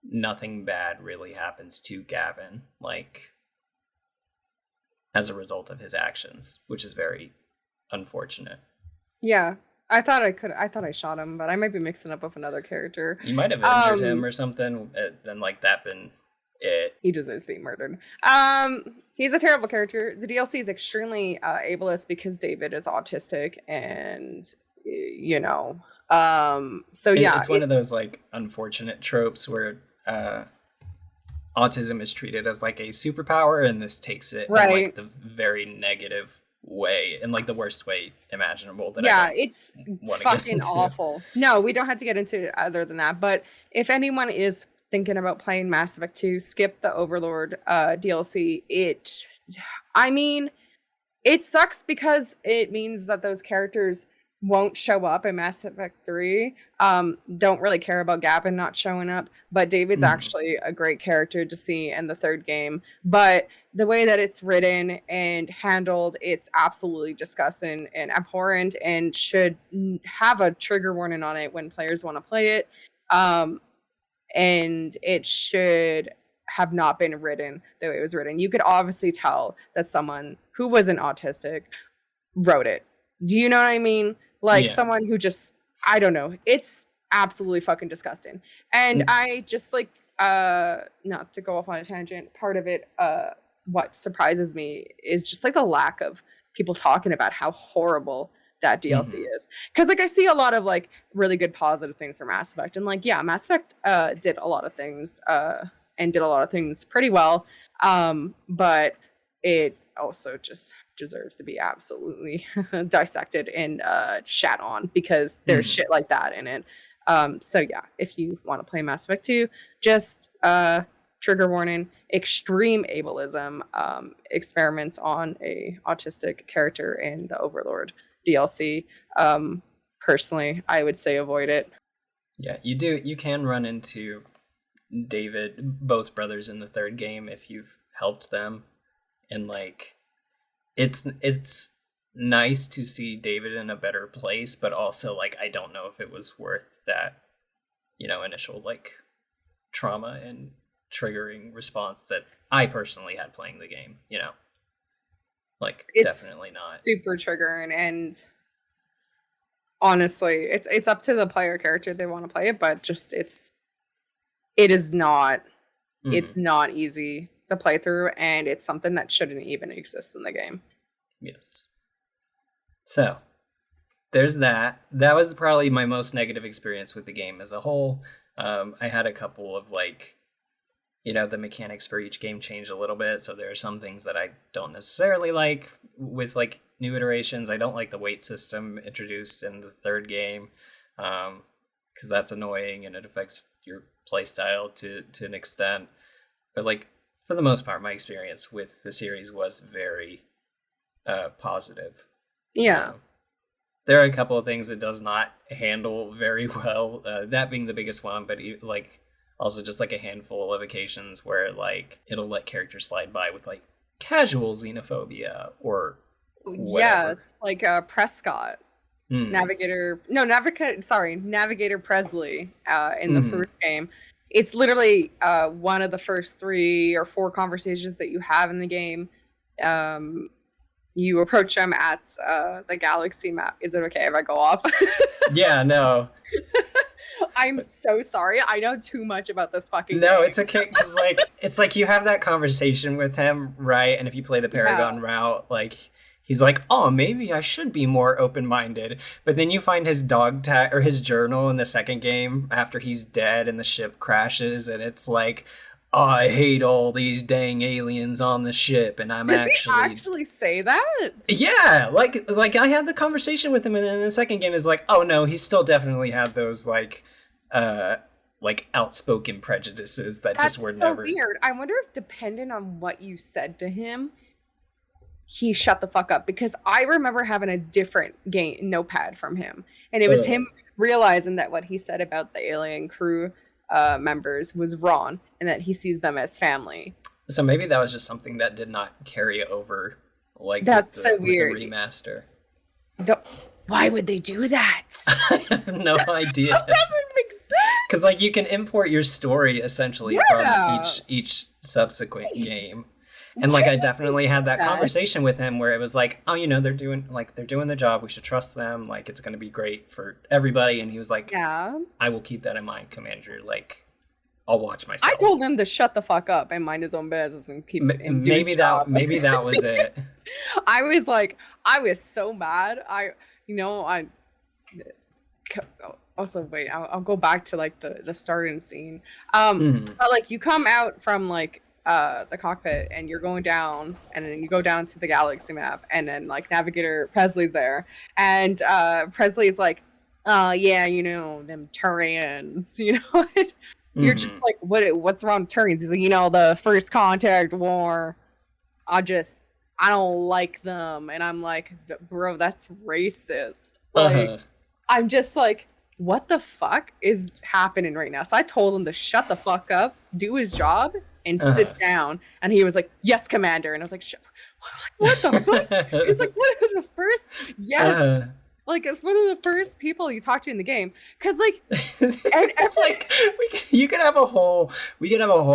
nothing bad really happens to Gavin, like, as a result of his actions, which is very unfortunate. Yeah, I thought I shot him, but I might be mixing up with another character. You might have injured him or something, then like that been it. He deserves to be murdered. He's a terrible character. The DLC is extremely ableist because David is autistic, and so yeah, it's one of those like unfortunate tropes where autism is treated as like a superpower, and this takes it in like the very negative way, in like the worst way imaginable. It's fucking awful. No, we don't have to get into it other than that. But if anyone is thinking about playing Mass Effect 2, skip the Overlord DLC. It sucks because it means that those characters won't show up in Mass Effect 3. Don't really care about Gavin not showing up, but David's actually a great character to see in the third game. But the way that it's written and handled, it's absolutely disgusting and abhorrent, and should have a trigger warning on it when players want to play it. And it should have not been written the way it was written. You could obviously tell that someone who wasn't autistic wrote it. Do you know what I mean? Like Yeah. someone who just, I don't know. It's absolutely fucking disgusting. And I just like, not to go off on a tangent, part of it, what surprises me is just like the lack of people talking about how horrible that DLC is. Because like I see a lot of like really good positive things for Mass Effect. And like, yeah, Mass Effect did a lot of things and did a lot of things pretty well. But it also just deserves to be absolutely dissected and shat on because there's shit like that in it. So yeah, if you want to play Mass Effect 2, just trigger warning, extreme ableism, experiments on a autistic character in the Overlord DLC. Personally, I would say avoid it. Yeah, you can run into David, both brothers in the third game if you've helped them. And like it's nice to see David in a better place, but also like I don't know if it was worth that, initial like trauma and triggering response that I personally had playing the game, Like it's definitely not. Super triggering, and honestly, it's up to the player character they want to play it, but just it is not it's not easy to play through, and it's something that shouldn't even exist in the game. Yes. So there's that. That was probably my most negative experience with the game as a whole. I had a couple of like, the mechanics for each game changed a little bit. So there are some things that I don't necessarily like with like new iterations. I don't like the weight system introduced in the third game because that's annoying and it affects your playstyle to an extent. But like for the most part, my experience with the series was very positive. Yeah. There are a couple of things it does not handle very well, that being the biggest one, but like also just like a handful of occasions where like it'll let characters slide by with like casual xenophobia or whatever. Yes, like Prescott. Navigator Presley in the first game. It's literally one of the first 3 or 4 conversations that you have in the game. You approach them at the galaxy map. Is it okay if I go off? Yeah, no. I'm so sorry. I know too much about this fucking No, game. it's okay, because like it's like you have that conversation with him, right? And if you play the Paragon route, like he's like, oh, maybe I should be more open-minded. But then you find his dog tag or his journal in the second game after he's dead and the ship crashes, and it's like, oh, I hate all these dang aliens on the ship, and Does he actually say that? Yeah, like I had the conversation with him, and then the second game is like, oh no, he still definitely had those like outspoken prejudices that just were never. That's so weird. I wonder if depending on what you said to him, he shut the fuck up, because I remember having a different game notepad from him, and it was him realizing that what he said about the alien crew members was wrong, and that he sees them as family. So maybe that was just something that did not carry over, like that's so weird. With the remaster. Why would they do that? I have no idea. That doesn't make sense. Because like you can import your story essentially from each subsequent game. And like I definitely had that conversation with him where it was like, oh, they're doing the job. We should trust them. Like it's going to be great for everybody. And he was like, yeah, I will keep that in mind, Commander. Like I'll watch myself. I told him to shut the fuck up and mind his own business and keep him doing his job. Maybe that was it. I was so mad. Also, wait, I'll go back to like the starting scene. But like you come out from like the cockpit and you're going down, and then you go down to the galaxy map, and then like Navigator Presley's there, and Presley's like, yeah, them Turians, You're just like, what's wrong with Turians? He's like, the First Contact War, I don't like them. And I'm like, bro, that's racist. Like, I'm just like, what the fuck is happening right now? So I told him to shut the fuck up, do his job, and sit down. And he was like, yes, Commander. And I was like, what the fuck? He's like, what is the first? Yes. like it's one of the first people you talk to in the game. Because like, it's like you could have a whole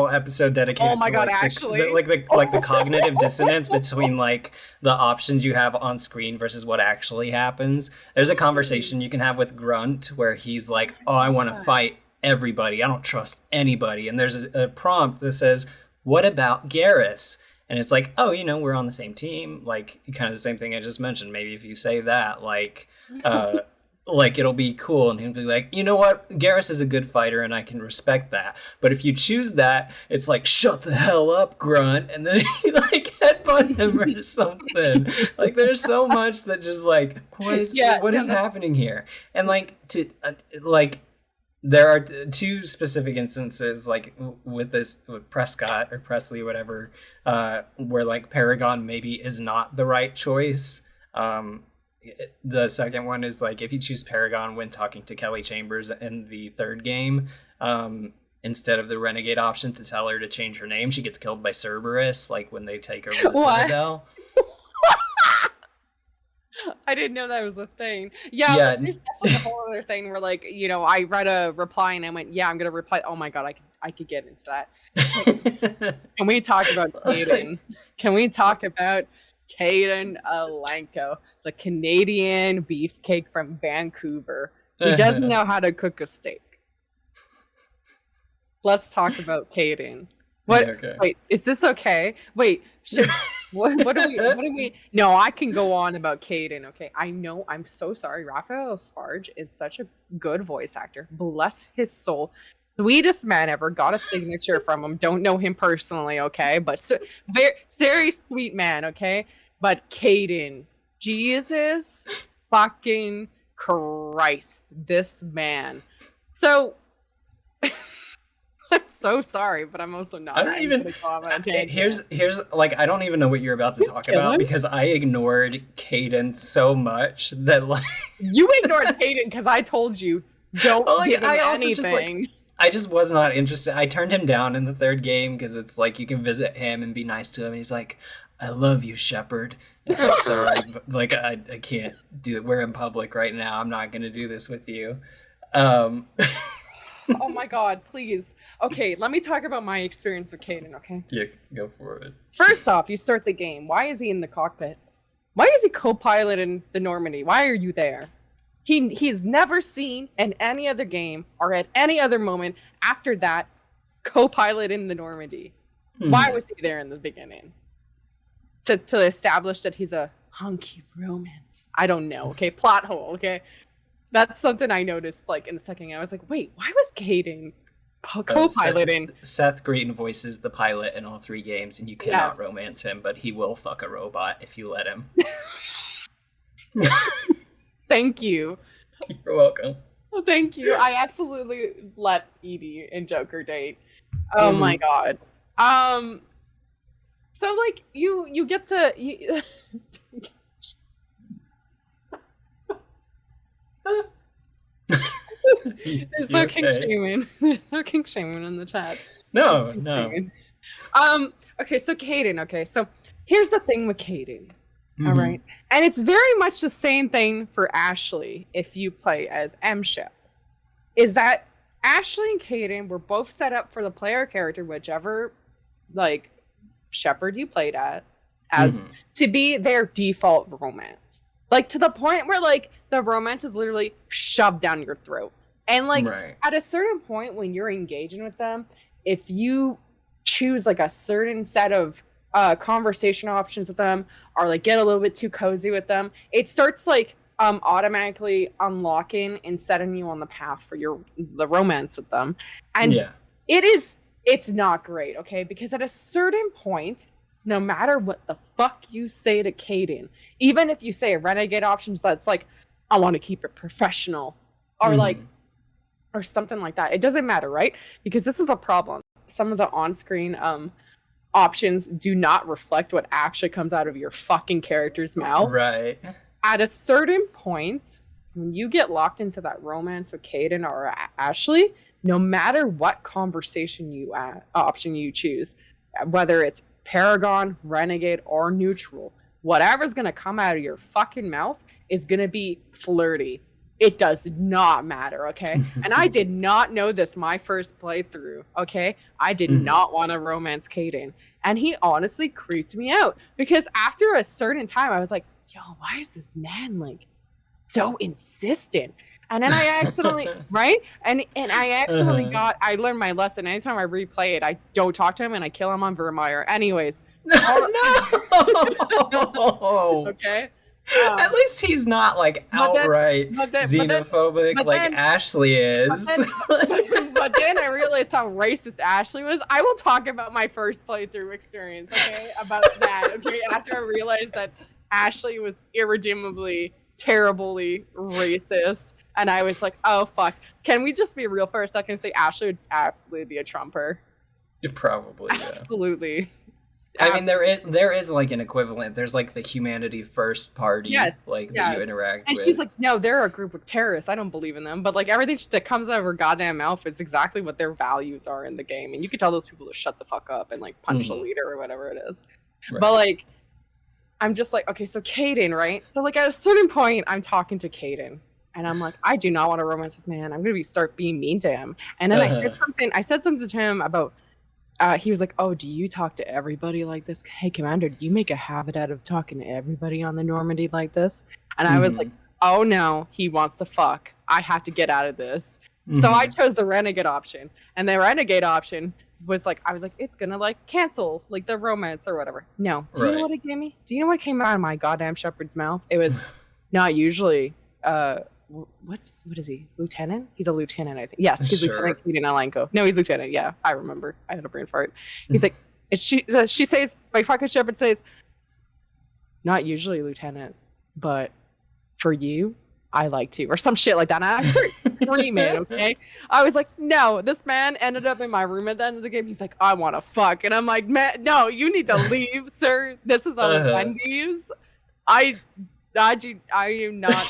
episode dedicated oh my to God, like actually, the cognitive dissonance between like the options you have on screen versus what actually happens. There's a conversation you can have with Grunt where he's like, "Oh, I want to fight everybody. I don't trust anybody." And there's a prompt that says, "What about Garrus?" And it's like, "Oh, we're on the same team." Like kind of the same thing I just mentioned. Maybe if you say that, like it'll be cool. And he'll be like, "You know what? Garrus is a good fighter and I can respect that." But if you choose that, it's like, "Shut the hell up, Grunt." And then he like headbutt him or something. Like there's so much that just like, what is happening here? And like there are two specific instances, like with Prescott or Presley, whatever, where like Paragon maybe is not the right choice. The second one is like if you choose Paragon when talking to Kelly Chambers in the third game, instead of the Renegade option to tell her to change her name, she gets killed by Cerberus, like when they take over the Citadel. I didn't know that was a thing. Yeah. There's definitely a whole other thing where like, I read a reply and I went, yeah, I'm going to reply. Oh my God, I could get into that. Can we talk about Caden? Can we talk about Caden Alenko, the Canadian beefcake from Vancouver? He doesn't know how to cook a steak. Let's talk about Caden. What? Okay. Wait, is this okay? Wait, what do we? No, I can go on about Caden. Okay, I know. I'm so sorry. Raphael Sparge is such a good voice actor. Bless his soul. Sweetest man ever. Got a signature from him. Don't know him personally. Okay, but very, very sweet man. Okay, but Caden, Jesus fucking Christ, this man. So. I'm so sorry, but I'm also not. I don't even. Here's like I don't even know what you're about to talk about because I ignored Caden so much that like you ignored Caden because I told you don't give him anything. I just was not interested. I turned him down in the third game because it's like you can visit him and be nice to him, and he's like, "I love you, Shepard." It's like sorry, but like I can't do it. We're in public right now. I'm not gonna do this with you. Oh my God, please. Okay, let me talk about my experience with Caden, okay? Yeah, go for it. First off, you start the game. Why is he in the cockpit? Why is he co-pilot in the Normandy? Why are you there? He's never seen in any other game or at any other moment after that co-pilot in the Normandy. Why was he there in the beginning? To establish that he's a hunky romance. I don't know, okay? Plot hole, okay? That's something I noticed, like, in the second game. I was like, wait, why was Caden co-piloting? Seth Green voices the pilot in all three games, and you cannot romance him, but he will fuck a robot if you let him. Thank you. You're welcome. Oh, thank you. I absolutely let Edie and Joker date. Oh my God. So, like, you get to... There's no king shaming. There's no king shaming in the chat. No. Okay, so Caden. Okay, so here's the thing with Caden. All right, and it's very much the same thing for Ashley if you play as M-Ship. Is that Ashley and Caden were both set up for the player character, whichever like Shepard you played as to be their default romance. Like, to the point where, like, the romance is literally shoved down your throat. And, like, at a certain point when you're engaging with them, if you choose, like, a certain set of conversation options with them or, like, get a little bit too cozy with them, it starts, like, automatically unlocking and setting you on the path for the romance with them. And it's not great, okay? Because at a certain point... No matter what the fuck you say to Caden, even if you say a renegade options that's like, I want to keep it professional, or like, or something like that. It doesn't matter, right? Because this is the problem. Some of the on-screen options do not reflect what actually comes out of your fucking character's mouth. Right. At a certain point, when you get locked into that romance with Caden or Ashley, no matter what conversation option you choose, whether it's Paragon, Renegade, or Neutral, whatever's gonna come out of your fucking mouth is gonna be flirty. It does not matter, okay? And I did not know this my first playthrough, okay? I did not want to romance Caden. And he honestly creeped me out because after a certain time, I was like, yo, why is this man like so insistent? And then I accidentally, right? And I accidentally I learned my lesson. Anytime I replay it, I don't talk to him and I kill him on Vermeer. Anyways. No! Okay? At least he's not like outright xenophobic like Ashley is. But then I realized how racist Ashley was. I will talk about my first playthrough experience, okay? About that, okay? After I realized that Ashley was irredeemably, terribly racist. And I was like, oh, fuck. Can we just be real for a second and say Ashley would absolutely be a Trumper? Probably, yeah. Absolutely. I mean, there is like an equivalent. There's like the humanity first party, that you interact with. And she's like, no, they're a group of terrorists. I don't believe in them. But like everything that comes out of her goddamn mouth is exactly what their values are in the game. And you can tell those people to shut the fuck up and like punch the leader or whatever it is. Right. But like, I'm just like, okay, so Caden, right? So like at a certain point, I'm talking to Caden. And I'm like, I do not want to romance this man. I'm going to start being mean to him. And then I said something to him about, he was like, oh, do you talk to everybody like this? Hey, Commander, do you make a habit out of talking to everybody on the Normandy like this? And I was like, oh, no, he wants to fuck. I have to get out of this. So I chose the renegade option. And the renegade option was like, I was like, it's going to like cancel like the romance or whatever. No. Do you know what it gave me? Do you know what came out of my goddamn shepherd's mouth? It was not usually, what is he? Lieutenant? He's a lieutenant, I think. Yes, he's Lieutenant Keaton Alenko. No, he's lieutenant. Yeah, I remember. I had a brain fart. He's like, she says, my fucking shepherd says, not usually, Lieutenant, but for you, I like to, or some shit like that. And I started screaming, okay? I was like, no, this man ended up in my room at the end of the game. He's like, I want to fuck. And I'm like, man, no, you need to leave, sir. This is a Wendy's. I am not.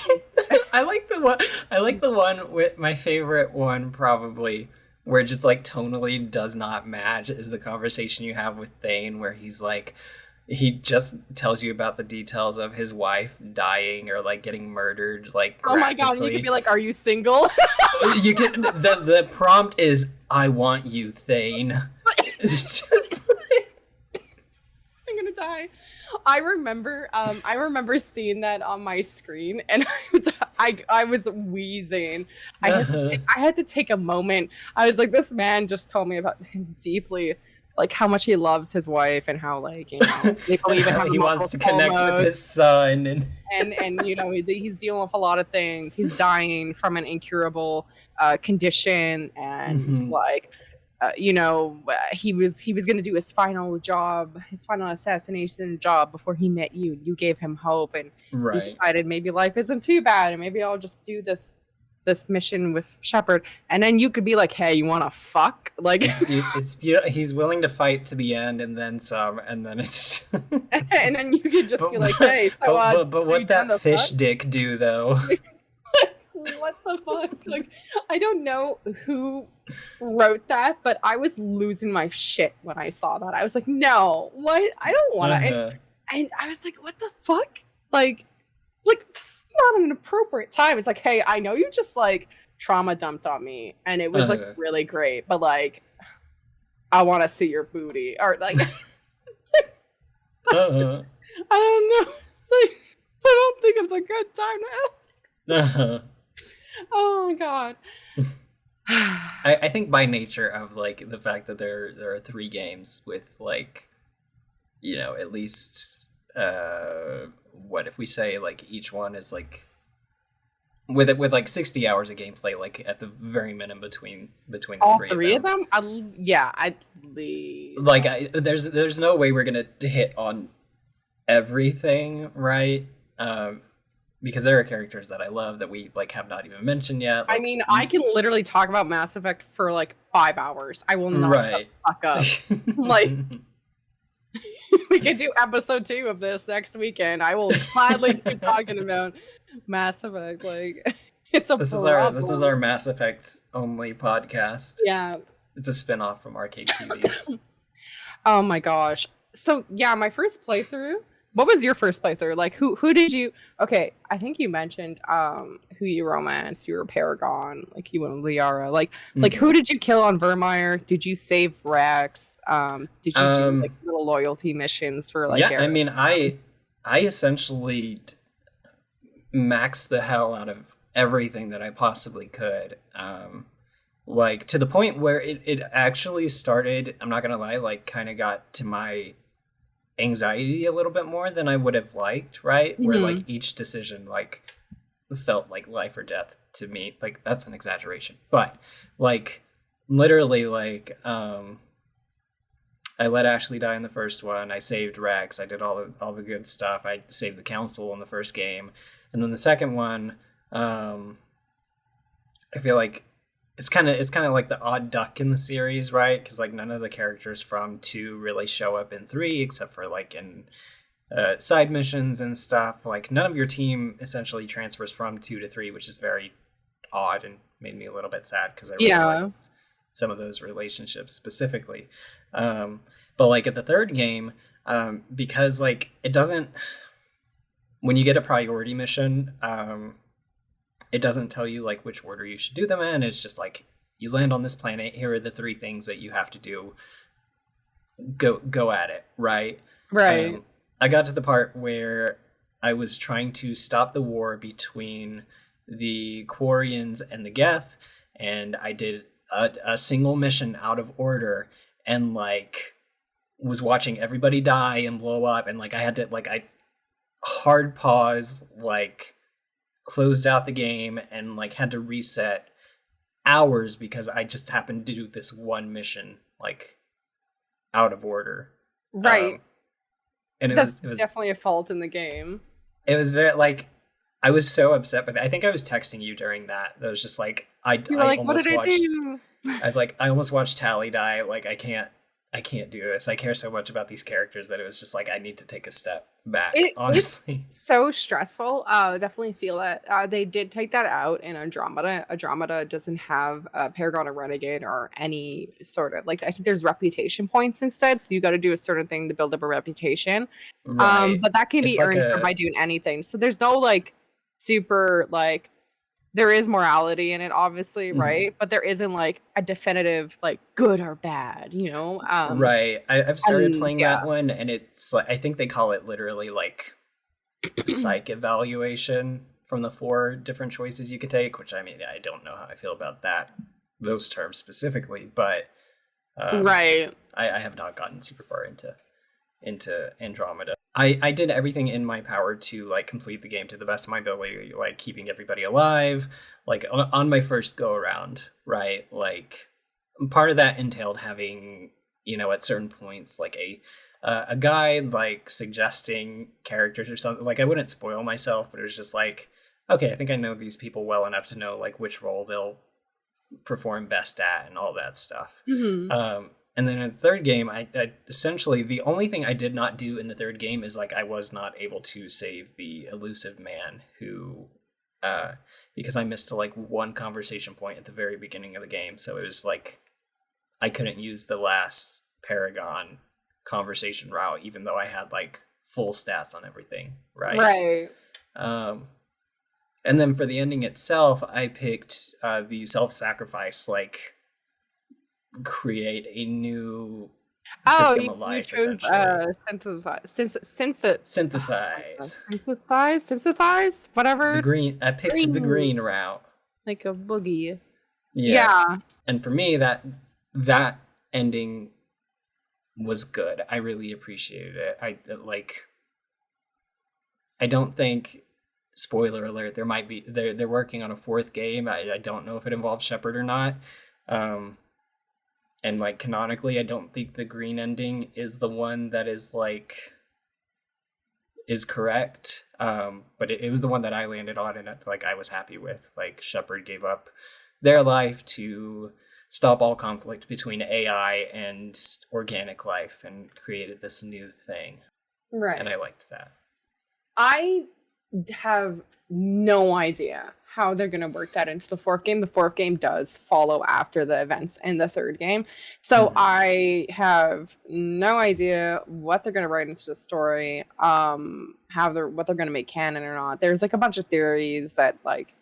I like the one with my favorite one probably where it just like tonally does not match is the conversation you have with Thane where he's like he just tells you about the details of his wife dying or like getting murdered like oh my god, and you could be like, are you single? You can the prompt is I want you, Thane. It's just like I'm gonna die. I remember seeing that on my screen and I was wheezing. I had to take a moment. I was like, this man just told me about his deeply, like how much he loves his wife and how like, you know, they even have he wants to connect with his son and you know, he's dealing with a lot of things. He's dying from an incurable condition and like you know, he was going to do his final assassination job before he met you. You gave him hope, and you decided maybe life isn't too bad, and maybe I'll just do this mission with Shepard. And then you could be like, "Hey, you want to fuck?" Like it's beautiful. He's willing to fight to the end, and then some, and then it's. And then you could just be like, "Hey, so, but what that fish dick do though?" What the fuck? Like, I don't know who wrote that, but I was losing my shit when I saw that. I was like, no, what? I don't want to. And I was like, what the fuck? Like, this is not an appropriate time. It's like, hey, I know you just like trauma dumped on me, and it was like really great, but like, I want to see your booty, or like, I don't know. It's like, I don't think it's a good time to ask. Oh my god. I think by nature of like the fact that there are 3 games with like, you know, at least what if we say like each one is like with like 60 hours of gameplay like at the very minimum between the all 3 of them? I'd leave. Like there's no way we're gonna hit on everything, right? Because there are characters that I love that we like have not even mentioned yet. Like, I mean, I can literally talk about Mass Effect for like 5 hours. I will not shut the fuck up. Like, we could do episode 2 of this next weekend. I will gladly keep talking about Mass Effect. Like, it's a this is our Mass Effect only podcast. Yeah, it's a spinoff from Arcade Cuties. Oh my gosh! So yeah, my first playthrough What was your first playthrough? Like, who did you? Okay, I think you mentioned who you romanced. You were Paragon, like you went with Liara. Like Mhm. who did you kill on Vermeer? Did you save Rex? Did you do like Um, little loyalty missions for like yeah, I Garrett? mean, I essentially maxed the hell out of everything that I possibly could. Like to the point where it actually started, I'm not gonna lie, like kind of got to my anxiety a little bit more than I would have liked, right? Where like Hmm. each decision like felt like life or death to me. Like that's an exaggeration. But like literally like I let Ashley die in the first one. I saved Rex. I did all the good stuff. I saved the council in the first game. And then the second one, um I feel like it's kind of like the odd duck in the series, right? Because like none of the characters from two really show up in three, except for like in side missions and stuff. Like none of your team essentially transfers from two to three, which is very odd and made me a little bit sad because I really Yeah. liked some of those relationships specifically. Um, but like at the third game, because like it doesn't when you get a priority mission, it doesn't tell you like which order you should do them in. It's just like you land on this planet. Here are the three things that you have to do. Go at it, right? Right. Um, I got to the part where I was trying to stop the war between the Quarians and the Geth, and I did a single mission out of order, and like was watching everybody die and blow up, and like I had to like I hard pause like closed out the game and like had to reset hours because I just happened to do this one mission like out of order. Right. Um and it That's was it was definitely a fault in the game. it was very like I was so upset with it. I think I was texting you during that. That was just like You were I like, what did almost I watched do? I almost watched Tally die. Like I can't do this. I care so much about these characters that it was just like I need to take a step back, It's honestly. so stressful. Definitely feel it. They did take that out in Andromeda. Andromeda doesn't have Paragon or Renegade or any sort of like. I think there's reputation points instead, so you got to do a certain thing to build up a reputation. Right. But that can It's be like earned a by doing anything. So there's no like super like there is morality in it, obviously, mhm. right? But there isn't like a definitive like good or bad, you know? Right. I've started And playing yeah. that one, and it's like I think they call it literally like psych evaluation from the four different choices you could take. Which I mean, I don't know how I feel about that those terms specifically, but um, Right. I have not gotten super far into Andromeda. I did everything in my power to like complete the game to the best of my ability, like keeping everybody alive, like on my first go around, right? Like part of that entailed having, you know, at certain points like a guide like suggesting characters or something. Like I wouldn't spoil myself, but it was just like, okay, I think I know these people well enough to know like which role they'll perform best at and all that stuff. Mhm. And then in the third game, I essentially the only thing I did not do in the third game is like I was not able to save the elusive man who, because I missed like one conversation point at the very beginning of the game, so it was like I couldn't use the last Paragon conversation route, even though I had like full stats on everything, right? Right. Um, and then for the ending itself, I picked the self-sacrifice, like create a new Oh, system you of you life, chose, essentially. Synthesize synthesize, the whatever, green. I picked the green, green route. like a boogie. Yeah, Yeah. and for me, that ending was good. I really appreciated it. I like. I don't think. Spoiler alert! There might be they're working on a fourth game. I don't know if it involves Shepard or not. Um, and like canonically, I don't think the green ending is the one that is like is correct. But it was the one that I landed on, and like I was happy with. Like Shepard gave up their life to stop all conflict between AI and organic life, and created this new thing, and Right. I liked that. I have no idea how they're going to work that into the fourth game. The fourth game does follow after the events in the third game. So I have no idea what they're going to write into the story, what they're going to make canon or not. There's like a bunch of theories that like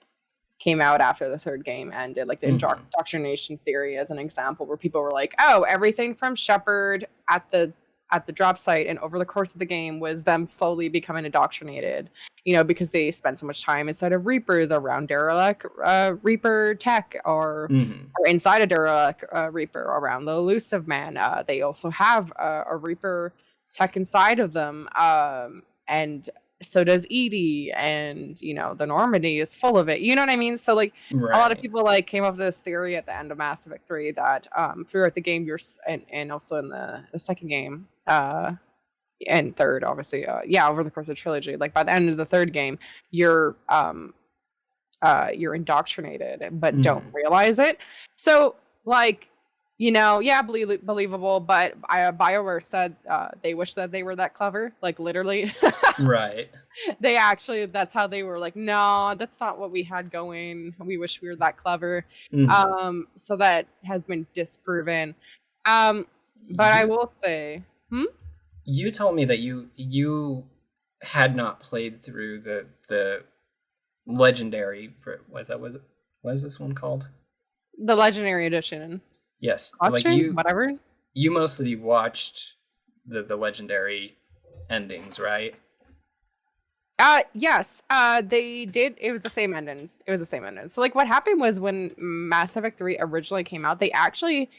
came out after the third game ended, like the indoctrination theory as an example, where people were like, oh, everything from Shepard at the drop site and over the course of the game was them slowly becoming indoctrinated, because they spent so much time inside of Reapers, around derelict Reaper tech, or inside a derelict Reaper, around the elusive man. They also have a Reaper tech inside of them, and so does Edie, and the Normandy is full of it. You know what I mean? So like a lot of people like came up with this theory at the end of Mass Effect 3 that throughout the game and also in the second game and third, obviously, over the course of the trilogy, like by the end of the third game, you're indoctrinated but don't realize it. So like, believable, but BioWare said they wish that they were that clever, like literally. Right. They actually, that's how they were like, no, that's not what we had going. We wish we were that clever. So that has been disproven. But I will say, you told me that you had not played through the legendary, what is this one called? The Legendary Edition. Yes. Whatever. You mostly watched the legendary endings, right? Yes. They did. It was the same endings. So like what happened was when Mass Effect 3 originally came out, they actually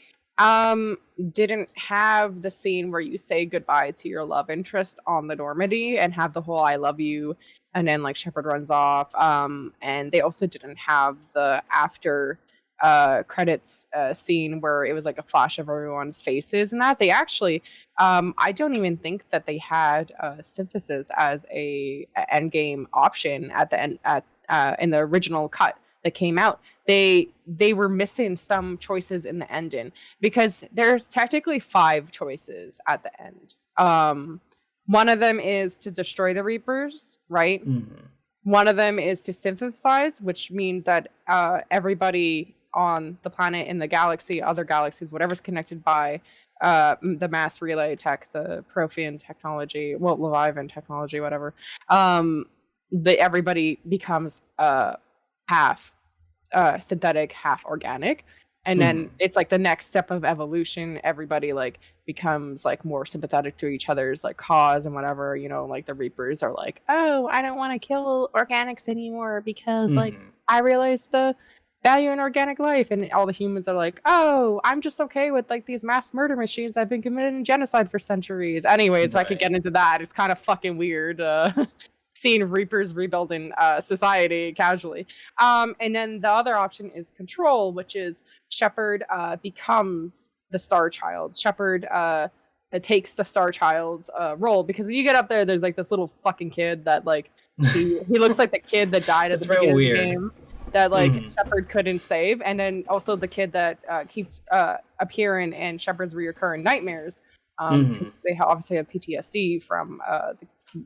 didn't have the scene where you say goodbye to your love interest on the Normandy and have the whole I love you, and then like Shepard runs off. And they also didn't have the after credits scene where it was like a flash of everyone's faces, and that they actually I don't even think that they had synthesis as a end game option at the end in the original cut that came out. They were missing some choices in the ending, because there's technically 5 choices at the end. One of them is to destroy the Reapers, right? One of them is to synthesize, which means that everybody on the planet, in the galaxy, other galaxies, whatever's connected by the mass relay tech, the Prothean technology, Leviathan technology, whatever, everybody becomes half synthetic, half organic. And then it's like the next step of evolution. Everybody like becomes like more sympathetic to each other's like cause and whatever, like the Reapers are like, oh, I don't want to kill organics anymore because like I realized the value in organic life. And all the humans are like, oh, I'm just okay with like these mass murder machines that have been committing genocide for centuries. Anyways, if I could get into that, it's kind of fucking weird seeing Reapers rebuilding society casually. And then the other option is control, which is Shepard becomes the Star Child. Shepard takes the Star Child's role, because when you get up there's like this little fucking kid that like he looks like the kid that died at the beginning of the game that like Shepard couldn't save, and then also the kid that keeps appearing in Shepard's reoccurring nightmares. They obviously have PTSD from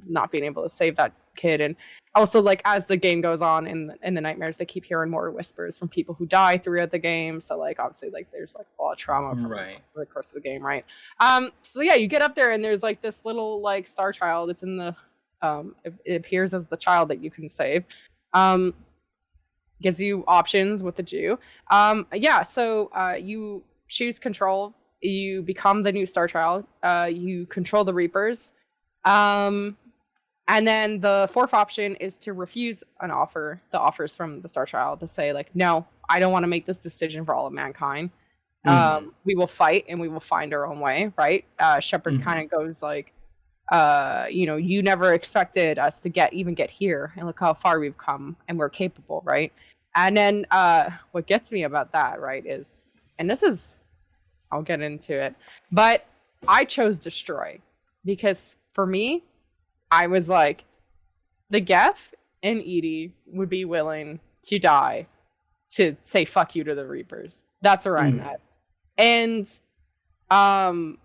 not being able to save that kid, and also like as the game goes on in the nightmares, they keep hearing more whispers from people who die throughout the game. So like obviously like there's like a lot of trauma from the course of the game, right? So yeah, you get up there and there's like this little like Star Child. It's in the it appears as the child that you can save. Gives you options with the Jew. So you choose control. You become the new Star Child. You control the Reapers. And then the fourth option is to refuse the offers from the Star Child, to say like, no, I don't want to make this decision for all of mankind. We will fight and we will find our own way, right? Shepard kind of goes like, you never expected us to get here, and look how far we've come, and we're capable, right? And then what gets me about that, right, is, and this is, I'll get into it, but I chose destroy, because for me, I was like, the Geth and Edie would be willing to die to say fuck you to the Reapers. That's where I'm at. And I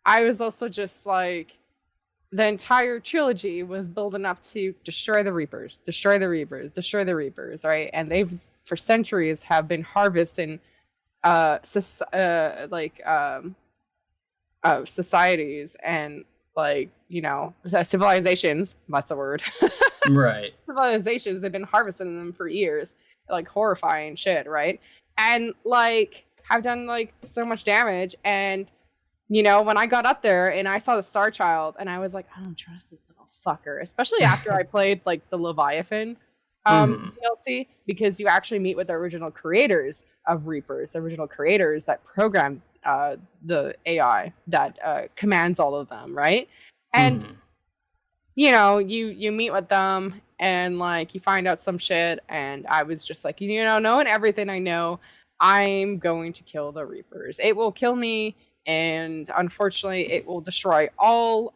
was also just like, the entire trilogy was building up to destroy the Reapers, destroy the Reapers, destroy the Reapers, right? And they've for centuries have been harvesting societies and like civilizations. That's the word. Right. Civilizations. They've been harvesting them for years, like horrifying shit, right? And like have done like so much damage. And when I got up there and I saw the Star Child, and I was like, I don't trust this little fucker, especially after I played like the Leviathan DLC, because you actually meet with the original creators of Reapers, the original creators that programmed the AI that commands all of them, right? And you meet with them and like you find out some shit, and I was just like, knowing everything I know, I'm going to kill the Reapers. It will kill me, and unfortunately it will destroy all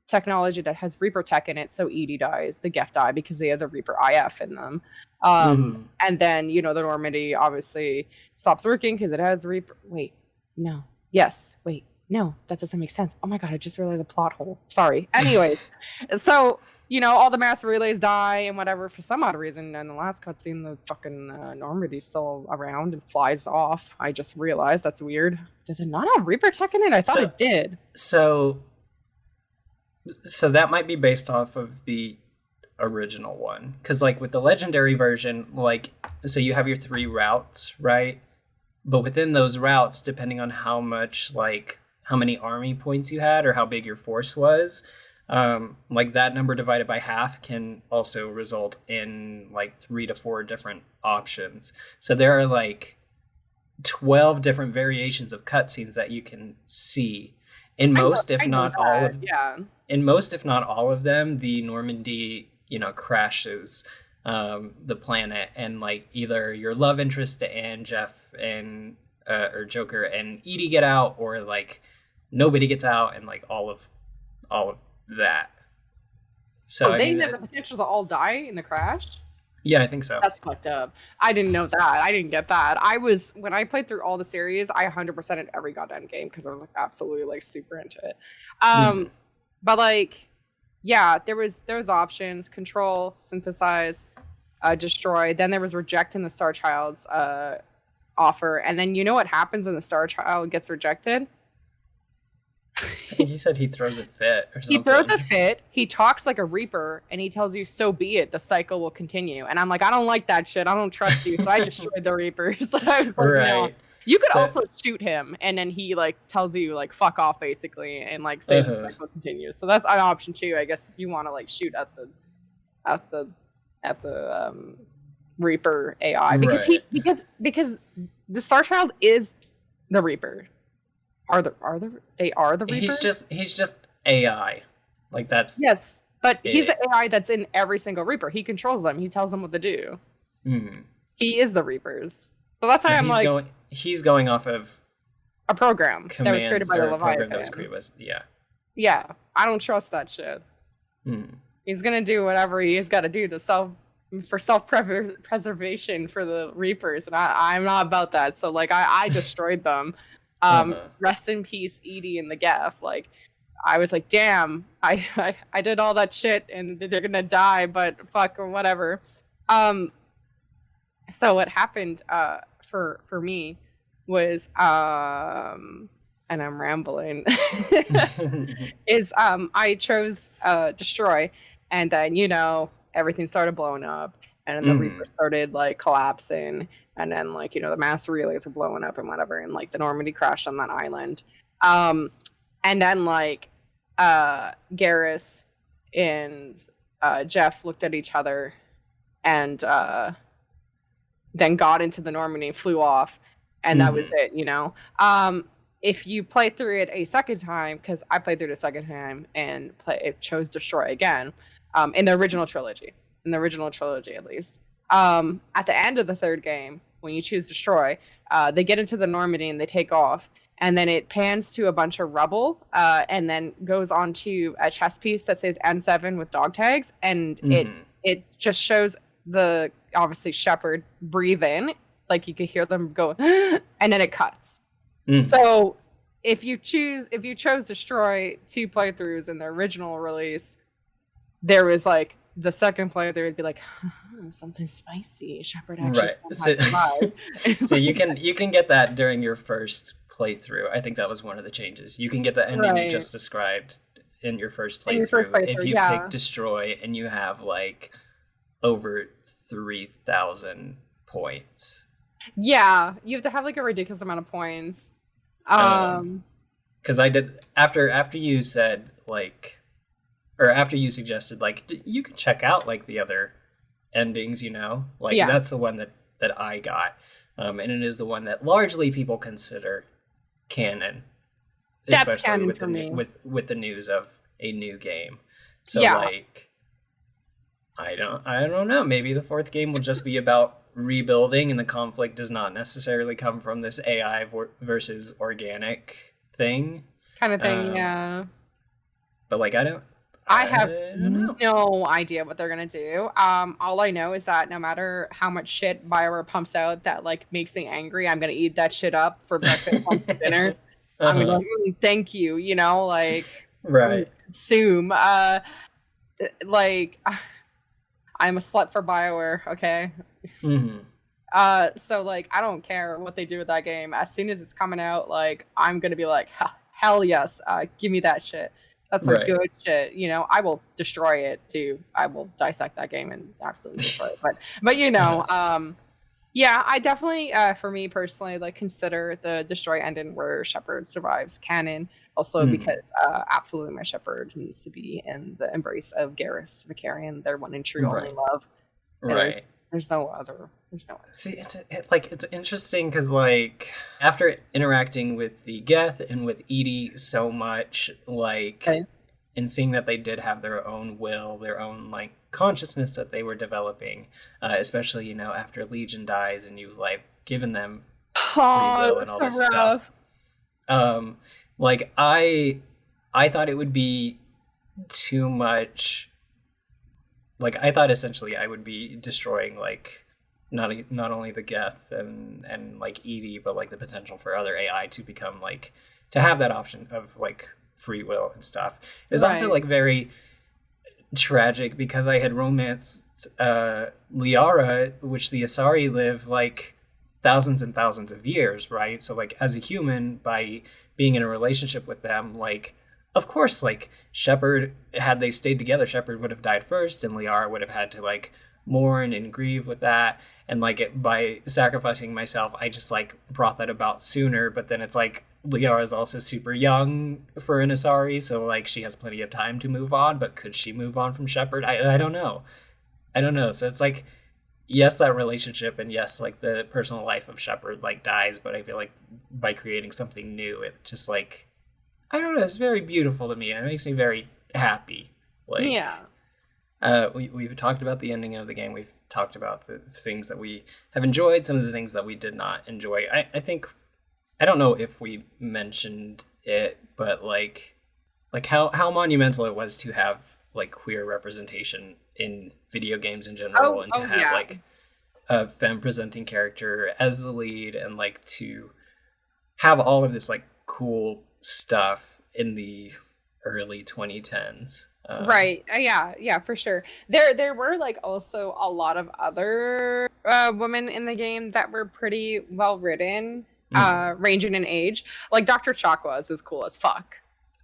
technology that has Reaper tech in it, so Edie dies, the Geth die because they have the Reaper IF in them. And then the Normandy obviously stops working because it has Reaper. No, that doesn't make sense. Oh my god, I just realized a plot hole. Sorry. Anyway, so all the mass relays die and whatever for some odd reason. And the last cutscene, the fucking Normandy's still around and flies off. I just realized that's weird. Does it not have Reaper tech in it? I thought it did. So that might be based off of the original one, because like with the legendary version, so you have your 3 routes, right? But within those routes, depending on how many army points you had or how big your force was, that number divided by half can also result in 3 to 4 different options. So there are 12 different variations of cutscenes that you can see. In most, if not all of them, the Normandy, crashes the planet, and either your love interest and Jeff and or Joker and Edie get out, or nobody gets out, and all of that. So they have the potential to all die in the crash. Yeah, I think so. That's fucked up. I didn't know that. I didn't get that. When I played through all the series, I 100%ed every goddamn game because I was absolutely super into it. But there was options: control, synthesize, destroy. Then there was reject in the Star Child's offer. And then what happens when the Star Child gets rejected? I think he said he throws a fit or something. He throws a fit. He talks like a Reaper, and he tells you, "So be it. The cycle will continue." And I'm like, I don't like that shit. I don't trust you. So I destroyed the Reapers. I was like, right. No. You could also shoot him, and then he tells you fuck off basically, and says the cycle continues. So that's an option too, I guess, if you want to shoot at the Reaper AI, because because the Star Child is the Reaper. They are the Reapers? He's just AI. That's yes, but he's the AI that's in every single Reaper. He controls them. He tells them what to do. He is the Reapers. So that's why he's going off of a program that was created by the Leviathan. Yeah, I don't trust that shit. He's gonna do whatever he's got to do to self-preservation for the Reapers, and I'm not about that. So I destroyed them. Rest in peace, Edie and the Geth. I was like, damn, I did all that shit and they're gonna die, but fuck or whatever. So what happened for me was and I'm rambling is I chose destroy, and then everything started blowing up, and then the Reaper started collapsing. And then, the mass relays were blowing up and whatever, and, the Normandy crashed on that island. And then, Garrus and Jeff looked at each other and then got into the Normandy and flew off. And that was it, If you play through it a second time, because I played through it a second time and it chose Destroy again, in the original trilogy. In the original trilogy, at least. At the end of the third game, when you choose Destroy, they get into the Normandy and they take off, and then it pans to a bunch of rubble, and then goes on to a chess piece that says N7 with dog tags, and it just shows the obviously Shepard breathe in, you could hear them go, and then it cuts. So if you chose destroy 2 playthroughs in the original release, there was like the second playthrough would be like something spicy. Shepard actually Right. survived. So you can get that during your first playthrough. I think that was one of the changes. You can get the ending you just described in your first playthrough, if you pick destroy and you have like over 3,000 points. Yeah, you have to have like a ridiculous amount of points. Because I did after you said like, or after you suggested like you can check out like the other endings, you know, like that's the one that I got, and it is the one that largely people consider canon, That's especially canon with for me. with the news of a new game. So like, I don't know. Maybe the fourth game will just be about rebuilding, and the conflict does not necessarily come from this AI versus organic thing. Kind of thing, yeah. But like, I have no idea what they're gonna do. All I know is that no matter how much shit BioWare pumps out that like makes me angry, I'm gonna eat that shit up for breakfast, lunch, and dinner. I'm gonna be like, thank you, you know, like consume. Like I'm a slut for BioWare, okay? So like I don't care what they do with that game. As soon as it's coming out, like I'm gonna be like, hell yes, give me that shit. That's some good shit, you know. I will destroy it too. I will dissect that game and absolutely destroy it. But you know, yeah, I definitely, for me personally, like consider the destroy ending where Shepard survives canon. Also because absolutely my Shepard needs to be in the embrace of Garrus Vicarian, their one and true only love. Right. There's no other. See, it's interesting because like after interacting with the Geth and with Edie so much, like, and seeing that they did have their own will, their own like consciousness that they were developing, especially, you know, after Legion dies and you've like given them free will and all this stuff. Like I thought it would be too much. Like I thought essentially I would be destroying like not only the Geth and like Edie, but like the potential for other AI to become like to have that option of like free will and stuff. It was also like very tragic because I had romanced Liara, which the Asari live like thousands and thousands of years, right? So like as a human, by being in a relationship with them, like of course like Shepard, had they stayed together, Shepard would have died first and Liara would have had to like mourn and grieve with that, and like by sacrificing myself I just like brought that about sooner. But then it's like Liara is also super young for an Asari, so like she has plenty of time to move on, but could she move on from Shepard? I don't know. So it's like, yes, that relationship, and yes, like the personal life of Shepard like dies, but I feel like by creating something new, it just like, I don't know, it's very beautiful to me and it makes me very happy. Like, we've talked about the ending of the game. We've talked about the things that we have enjoyed, some of the things that we did not enjoy. I think, I don't know if we mentioned it, but like how monumental it was to have like queer representation in video games in general, and to have like a femme presenting character as the lead, and like to have all of this like cool stuff in the early 2010s. Yeah, for sure. There were like also a lot of other women in the game that were pretty well written, ranging in age. Like Dr. Chakwa is as cool as fuck.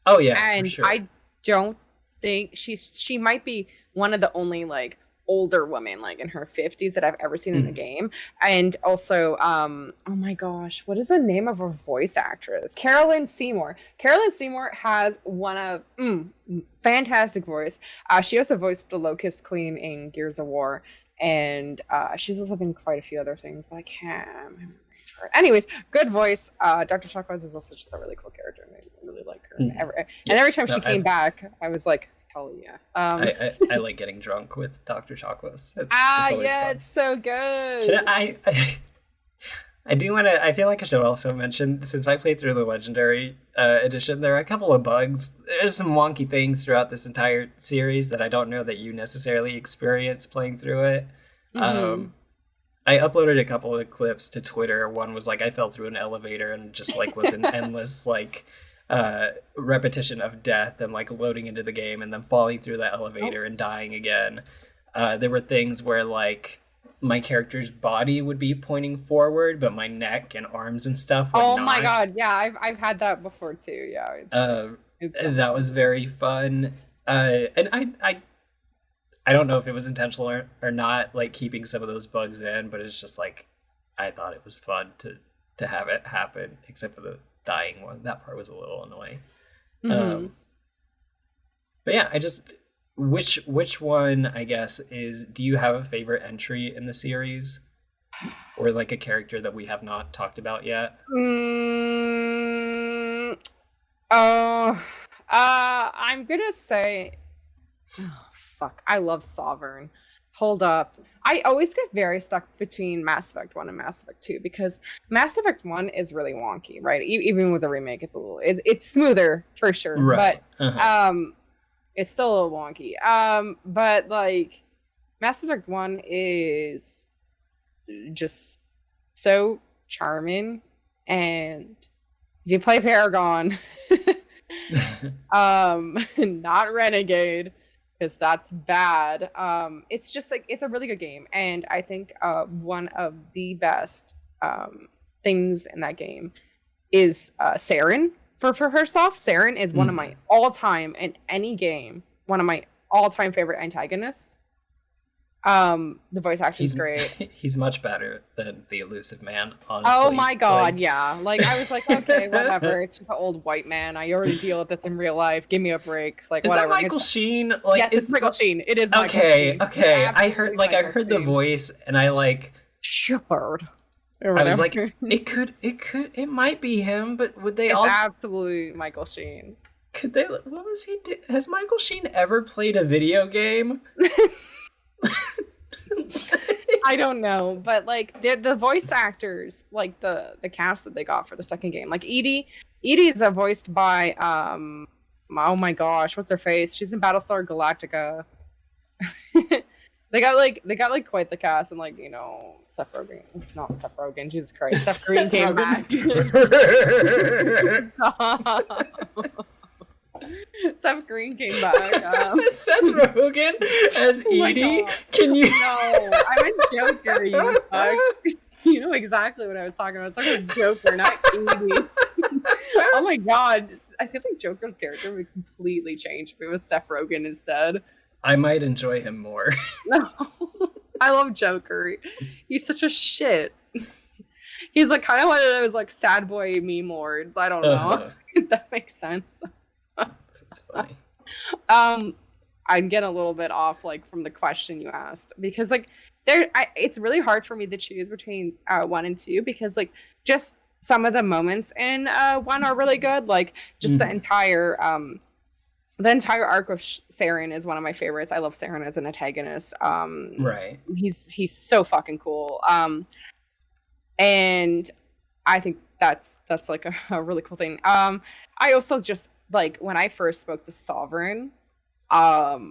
Oh yeah, and for sure. I don't think she might be one of the only like older women like in her 50s that I've ever seen in the game. And also oh my gosh, what is the name of her voice actress? Carolyn Seymour has one of fantastic voice. She also voiced the Locust Queen in Gears of War, and she's also been quite a few other things, but I can't remember her. Anyways, good voice. Dr. Chakwas is also just a really cool character, and I really like her. And every time she came back, I was like, hell yeah. I like getting drunk with Dr. Chakwas. It's always fun. It's so good. I do want to, I feel like I should also mention, since I played through the Legendary edition, there are a couple of bugs. There's some wonky things throughout this entire series that I don't know that you necessarily experience playing through it. I uploaded a couple of clips to Twitter. One was like I fell through an elevator and just like was an endless like repetition of death and like loading into the game and then falling through that elevator and dying again. There were things where like my character's body would be pointing forward, but my neck and arms and stuff would not. My god, yeah, I've had that before too. Yeah, that was very fun. And I don't know if it was intentional or not, like keeping some of those bugs in, but it's just like I thought it was fun to have it happen, except for the dying one. That part was a little annoying. But yeah, I just which one, I guess, is, do you have a favorite entry in the series? Or like a character that we have not talked about yet? I'm gonna say, fuck, I love Sovereign. Hold up. I always get very stuck between Mass Effect 1 and Mass Effect 2 because Mass Effect 1 is really wonky, right? Even with the remake, it's smoother for sure. Right. But it's still a little wonky. But like Mass Effect 1 is just so charming, and if you play Paragon, not Renegade, because that's bad. It's just like, it's a really good game, and I think one of the best things in that game is Saren. For herself, Saren is one of my all-time, in any game, one of my all-time favorite antagonists. The voice acting is great. He's much better than the Elusive Man, honestly. Oh my god, like... yeah. Like, I was like, okay, whatever. It's just an old white man. I already deal with this in real life. Give me a break. Like, is whatever. That Michael Sheen? Like, yes, it's Michael Sheen. It is Michael Sheen. Okay. I heard Sheen. the voice, and I like Shepard. I was like, it might be him, but would they all? It's absolutely Michael Sheen. Could they? What was he do? Has Michael Sheen ever played a video game? I don't know, but like the voice actors, like the cast that they got for the second game, like Edie is voiced by oh my gosh, what's her face? She's in Battlestar Galactica. They got like quite the cast, and like, you know, Seth Rogen, not Seth Rogen, Jesus Christ, Seth Green came back. Seth Green came back. Seth Rogen as Edie? Can you? No, I meant Joker. You fuck. You know exactly what I was talking about. I was talking about Joker, not Edie. Oh my god, I feel like Joker's character would completely change if it was Seth Rogen instead. I might enjoy him more. No, I love Joker. He's such a shit. He's like kind of one of those like sad boy meme lords. I don't know if that makes sense. That's funny. I'm getting a little bit off like from the question you asked, because like it's really hard for me to choose between 1 and 2, because like just some of the moments in 1 are really good. Like just the entire arc of Saren is one of my favorites. I love Saren as an antagonist. Right. He's so fucking cool. And I think that's like a really cool thing. I also just like when I first spoke to Sovereign, I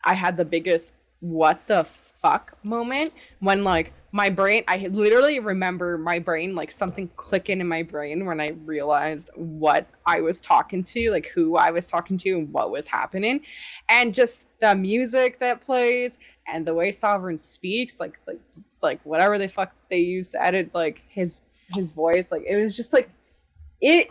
had the biggest what the fuck moment when like my brain, I literally remember my brain, like something clicking in my brain when I realized what I was talking to, like who I was talking to and what was happening. And just the music that plays and the way Sovereign speaks, like whatever the fuck they used to edit, like his voice, like it was just like, it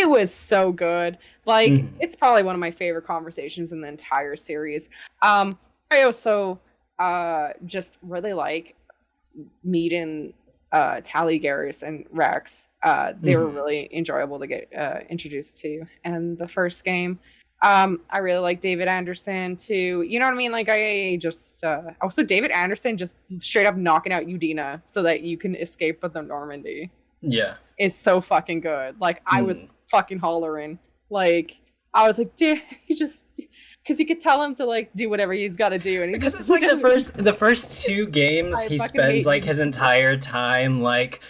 was so good. Like it's probably one of my favorite conversations in the entire series. I also just really like meeting Tally, Garrus, and Rex. They were really enjoyable to get introduced to in the first game. I really like David Anderson too. You know what I mean? Like I just also David Anderson just straight up knocking out Udina so that you can escape with the Normandy. Yeah, is so fucking good. Like I was fucking hollering. Like I was like, dude, he just. Because you could tell him to like do whatever he's got to do, and he just it's like the first 2 games he spends like his entire time like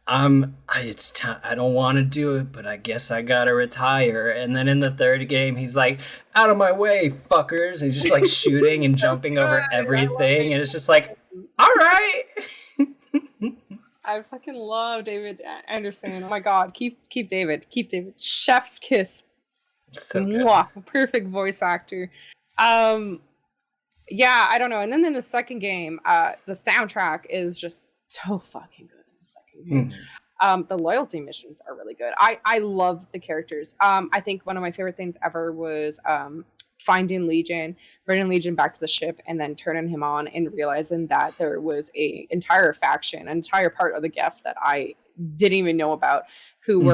I don't want to do it, but I guess I gotta retire. And then in the 3rd game he's like, out of my way, fuckers. He's just like shooting and jumping over everything, and it's just like, all right. I fucking love David Anderson. Oh my god, keep David, chef's kiss. So good. Mwah, perfect voice actor. Yeah, I don't know. And then in the second game, the soundtrack is just so fucking good in the second game. The loyalty missions are really good. I love the characters. I think one of my favorite things ever was finding Legion, bringing Legion back to the ship, and then turning him on and realizing that there was a entire faction, an entire part of the Geth that I didn't even know about, who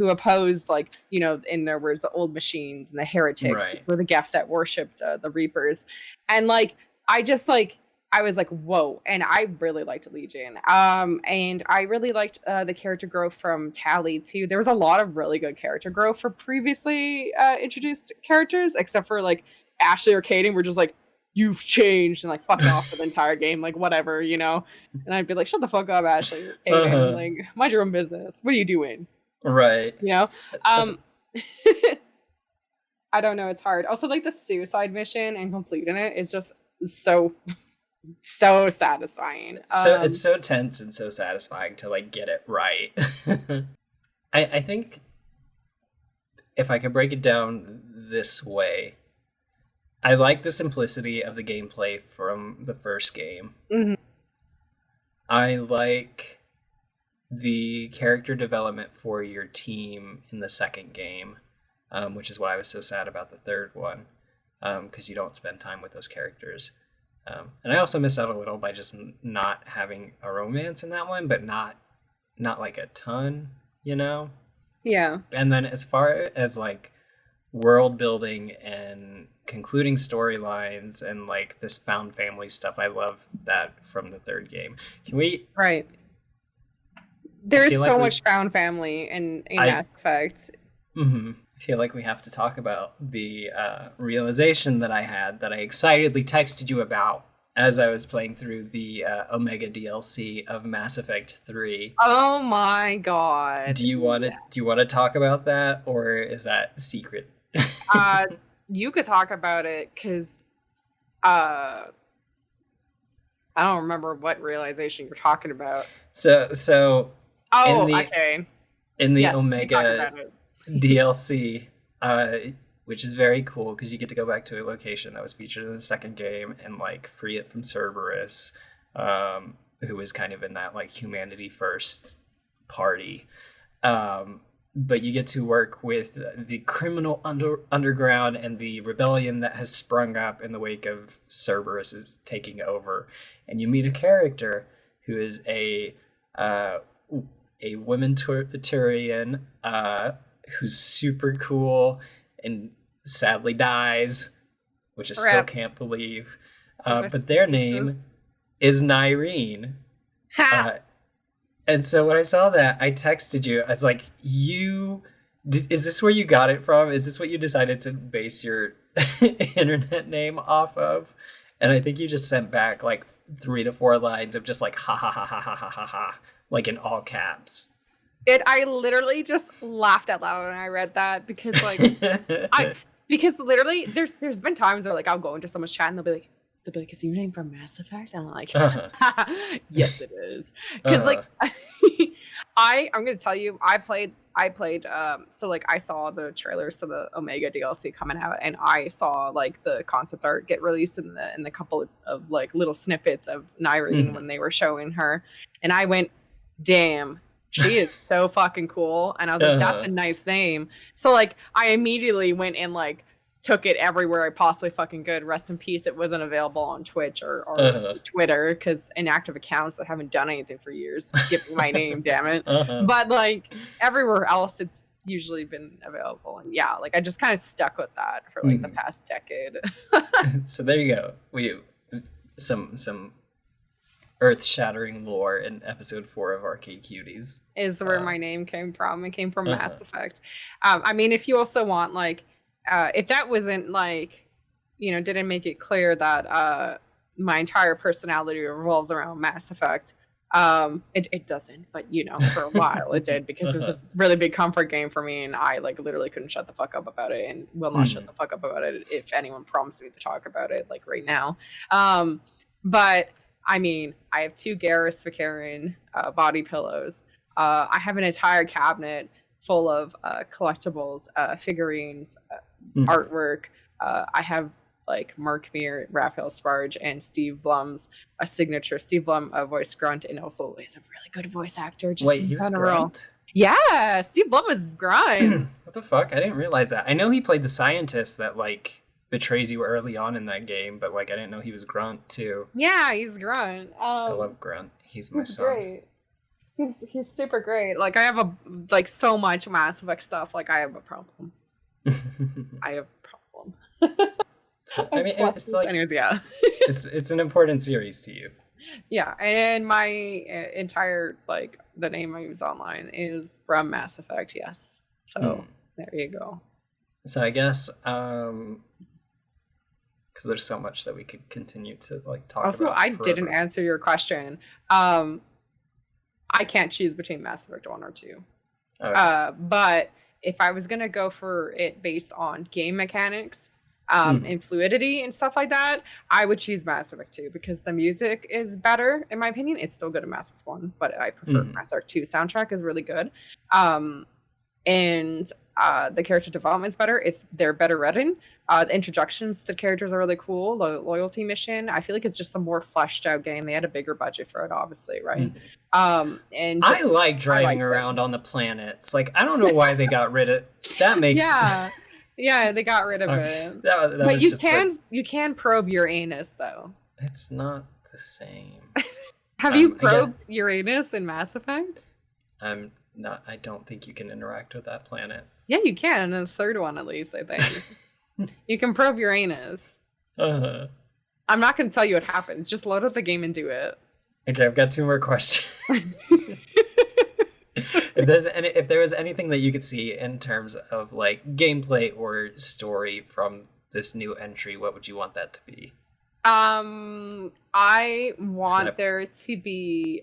opposed, like, you know, and there was the old machines and the heretics, were the Geth that worshipped the Reapers, and like I was like, whoa. And I really liked Legion. And I really liked the character growth from Tally too. There was a lot of really good character growth for previously introduced characters, except for like Ashley or Kaden were just like, you've changed, and like fuck off for the entire game, like whatever, you know. And I'd be like, shut the fuck up, Ashley or Kaden. Like, mind your own business. What are you doing? Right. You know? I don't know, it's hard. Also, like the suicide mission and completing it is just so satisfying. So it's so tense and so satisfying to like get it right. I think if I could break it down this way, I like the simplicity of the gameplay from the first game. I like the character development for your team in the second game, which is why I was so sad about the third one, because you don't spend time with those characters. And I also miss out a little by just not having a romance in that one, but not like a ton, you know? Yeah. And then as far as like world building and concluding storylines and like this found family stuff, I love that from the third game. Can we? Right. There's so much found family in Mass Effect. I feel like we have to talk about the realization that I had that I excitedly texted you about as I was playing through the Omega DLC of Mass Effect 3. Oh my god! Do you want to talk about that, or is that secret? You could talk about it because I don't remember what realization you're talking about. So. Okay. In the Omega DLC, which is very cool because you get to go back to a location that was featured in the second game and like free it from Cerberus, who is kind of in that like humanity first party. But you get to work with the criminal underground and the rebellion that has sprung up in the wake of Cerberus is taking over, and you meet a character who is a women Turian who's super cool and sadly dies, which I still can't believe. But their name is Nyreen. And so when I saw that, I texted you. I was like, is this where you got it from? Is this what you decided to base your internet name off of? And I think you just sent back like 3 to 4 lines of just like, ha ha ha ha ha ha ha ha, like in all caps. I literally just laughed out loud when I read that because like because literally there's been times where like I'll go into someone's chat and they'll be like, is your name from Mass Effect? And I'm like, yes it is. Because like I'm gonna tell you, I played so like I saw the trailers to the Omega DLC coming out, and I saw like the concept art get released in the couple of like little snippets of Nyreen when they were showing her, and I went, damn, she is so fucking cool. And I was like, that's a nice name. So like I immediately went and like took it everywhere I possibly fucking could. Rest in peace, it wasn't available on Twitch or Twitter, because inactive accounts that haven't done anything for years give me my name, damn it. But like everywhere else it's usually been available, and yeah, like I just kind of stuck with that for like the past decade. So there you go. We some earth-shattering lore in episode 4 of Arcade Cuties is where my name came from. It came from Mass Effect. I mean, if you also want like if that wasn't like, you know, didn't make it clear that my entire personality revolves around Mass Effect, it doesn't, but you know, for a while it did, because it was a really big comfort game for me, and I like literally couldn't shut the fuck up about it, and will not shut the fuck up about it if anyone promised me to talk about it like right now. But I mean, I have 2 Garrus Vicarian body pillows. I have an entire cabinet full of collectibles, figurines, Mhm. artwork. I have like Mark Meer, Raphael Sparge, and Steve Blum's a signature. Steve Blum voiced Grunt, and also is a really good voice actor, just Wait, in he was general. Grunt? Yeah, Steve Blum is Grunt. What the fuck? I didn't realize that. I know he played the scientist that like betrays you early on in that game, but like I didn't know he was Grunt too. Yeah, he's Grunt. I love Grunt. He's my He's son. great. He's super great. Like I have like so much Mass Effect stuff. Like I have a problem. I have a problem. I mean, it's like Anyways, yeah. it's an important series to you. Yeah, and my entire like the name I use online is from Mass Effect. Yes, so there you go. So I guess because there's so much that we could continue to like talk Also, about. I forever. didn't answer your question. I can't choose between Mass Effect 1 or 2. Okay. But if I was gonna go for it based on game mechanics, and fluidity and stuff like that, I would choose Mass Effect 2 because the music is better, in my opinion. It's still good in Mass Effect 1, but I prefer Mass Effect 2 soundtrack is really good. And the character development's better. They're better written. The introductions to the characters are really cool. The loyalty mission, I feel like it's just a more fleshed out game. They had a bigger budget for it, obviously, right? And I like driving around on the planets. Like I don't know why they got rid of that. Makes yeah, they got rid of it. That but you can probe Uranus though. It's not the same. Have you probed Uranus in Mass Effect? I'm not. I don't think you can interact with that planet. Yeah, you can in the third one at least. I think you can probe Uranus. I'm not going to tell you what happens. Just load up the game and do it. Okay, I've got 2 more questions. If there was anything that you could see in terms of like gameplay or story from this new entry, what would you want that to be? I want there to be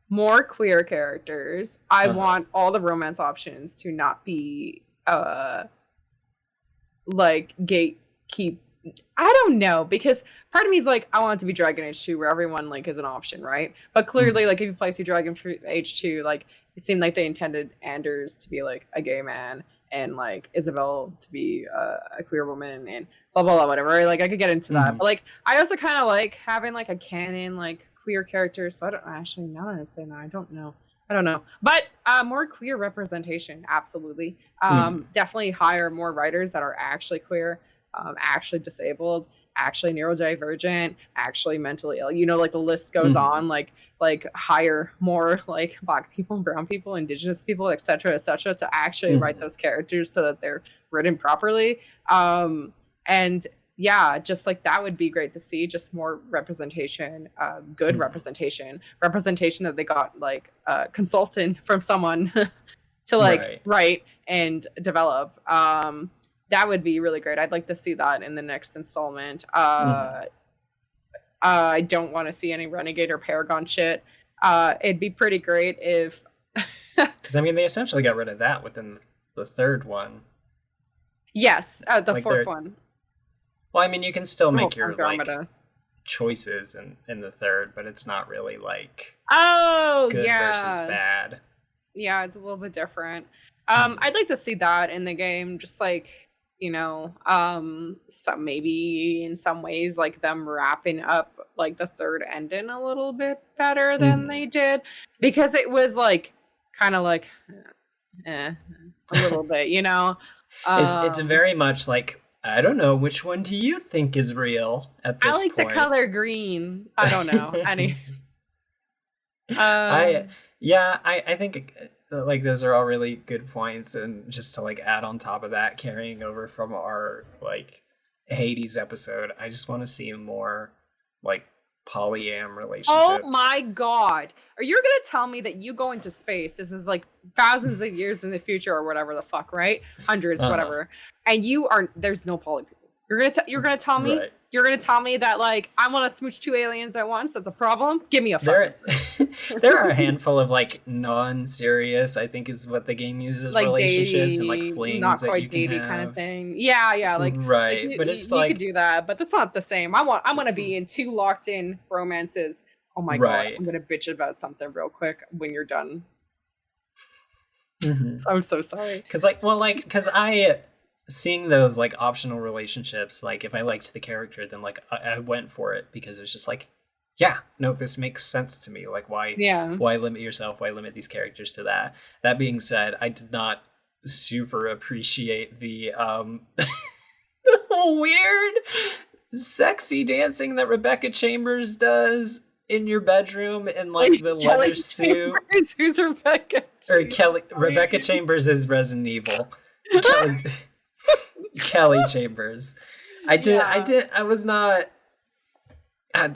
more queer characters. I want all the romance options to not be like gatekeep. I don't know, because part of me is like, I want it to be Dragon Age 2 where everyone like is an option, right? But clearly, like if you play through Dragon Age 2, like it seemed like they intended Anders to be like a gay man and like Isabel to be a queer woman and blah blah blah whatever. Right? Like I could get into that, but like I also kind of like having like a canon like queer character. So I don't actually, now that I say that, I don't know, but more queer representation, absolutely. Definitely hire more writers that are actually queer, actually disabled, actually neurodivergent, actually mentally ill. You know, like the list goes on. Like hire more like Black people, brown people, Indigenous people, etc., to actually write those characters so that they're written properly. And yeah, just like that would be great to see. Just more representation, good representation that they got like a consultant from someone to like write and develop. That would be really great. I'd like to see that in the next installment. I don't want to see any Renegade or Paragon shit. It'd be pretty great if... Because, I mean, they essentially got rid of that within the third one. Yes, the fourth one. Well, I mean, you can still make your like choices in the third, but it's not really like good versus bad. Yeah, it's a little bit different. I'd like to see that in the game, just like, you know, some maybe in some ways like them wrapping up like the third ending a little bit better than they did, because it was like kind of like a little bit, you know. It's very much like, I don't know, which one do you think is real at this point? I like the color green. I don't know. I think like those are all really good points, and just to like add on top of that, carrying over from our like Hades episode, I just want to see more like polyam relationships. Oh my god, are you gonna tell me that you go into space, this is like thousands of years in the future or whatever the fuck, right? Hundreds, whatever, and there's no poly people, You're gonna tell me Right. you're gonna tell me that like I want to smooch 2 aliens at once. That's a problem. Give me a There, fucking there are a handful of like non-serious, I think is what the game uses, like relationships and like datey, flings not that you quite can datey kind of have. thing. Yeah, like Right, but it's you could like, do that, but that's not the same. I want to be in 2 locked in romances. Oh my god, right. I'm gonna bitch about something real quick when you're done. Mhm. I'm so sorry. Because I seeing those like optional relationships, like if I liked the character, then like I went for it because it's just like, yeah, no, this makes sense to me. Like, Yeah. why limit yourself? Why limit these characters to that? That being said, I did not super appreciate the weird, sexy dancing that Rebecca Chambers does in your bedroom in like Wait, the Kelly leather suit. Chambers, who's Rebecca? Or Jeez. Rebecca Chambers is Resident Evil. Kelly Kelly Chambers. Yeah. I was not uh,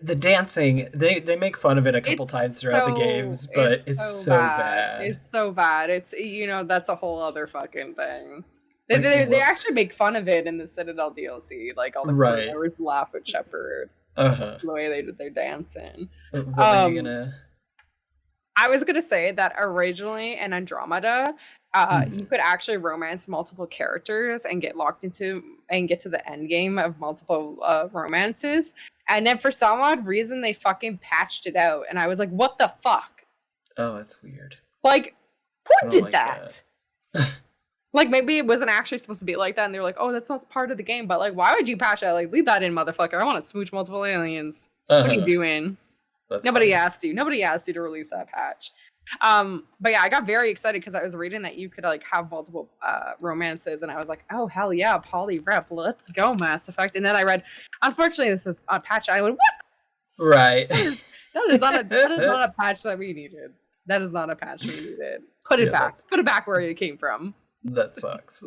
the dancing. They make fun of it a couple times throughout the games, but it's so bad. It's so bad. It's that's a whole other fucking thing. They, Like, they actually make fun of it in the Citadel DLC. Like all the crew right. members laugh at Shepard Uh-huh. the way they're dancing. What were you gonna? I was gonna say that originally in Andromeda, you could actually romance multiple characters and get locked into and get to the end game of multiple romances. And then for some odd reason, they fucking patched it out, and I was like, "What the fuck? Oh, that's weird. Like, I who don't did like that?" Like maybe it wasn't actually supposed to be like that, and they were like, "Oh, that's not part of the game." But like, why would you patch that? Like, leave that in, motherfucker. I want to smooch multiple aliens. What are you doing? That's Nobody funny. asked you. Nobody asked you to release that patch. But yeah, I got very excited because I was reading that you could like have multiple romances, and I was like, oh hell yeah, poly rep, let's go, Mass Effect. And then I read, unfortunately, this is a patch. I went, what? Right. That is not a patch that we needed. That is not a patch we needed. Put it back. Put it back where it came from. That sucks.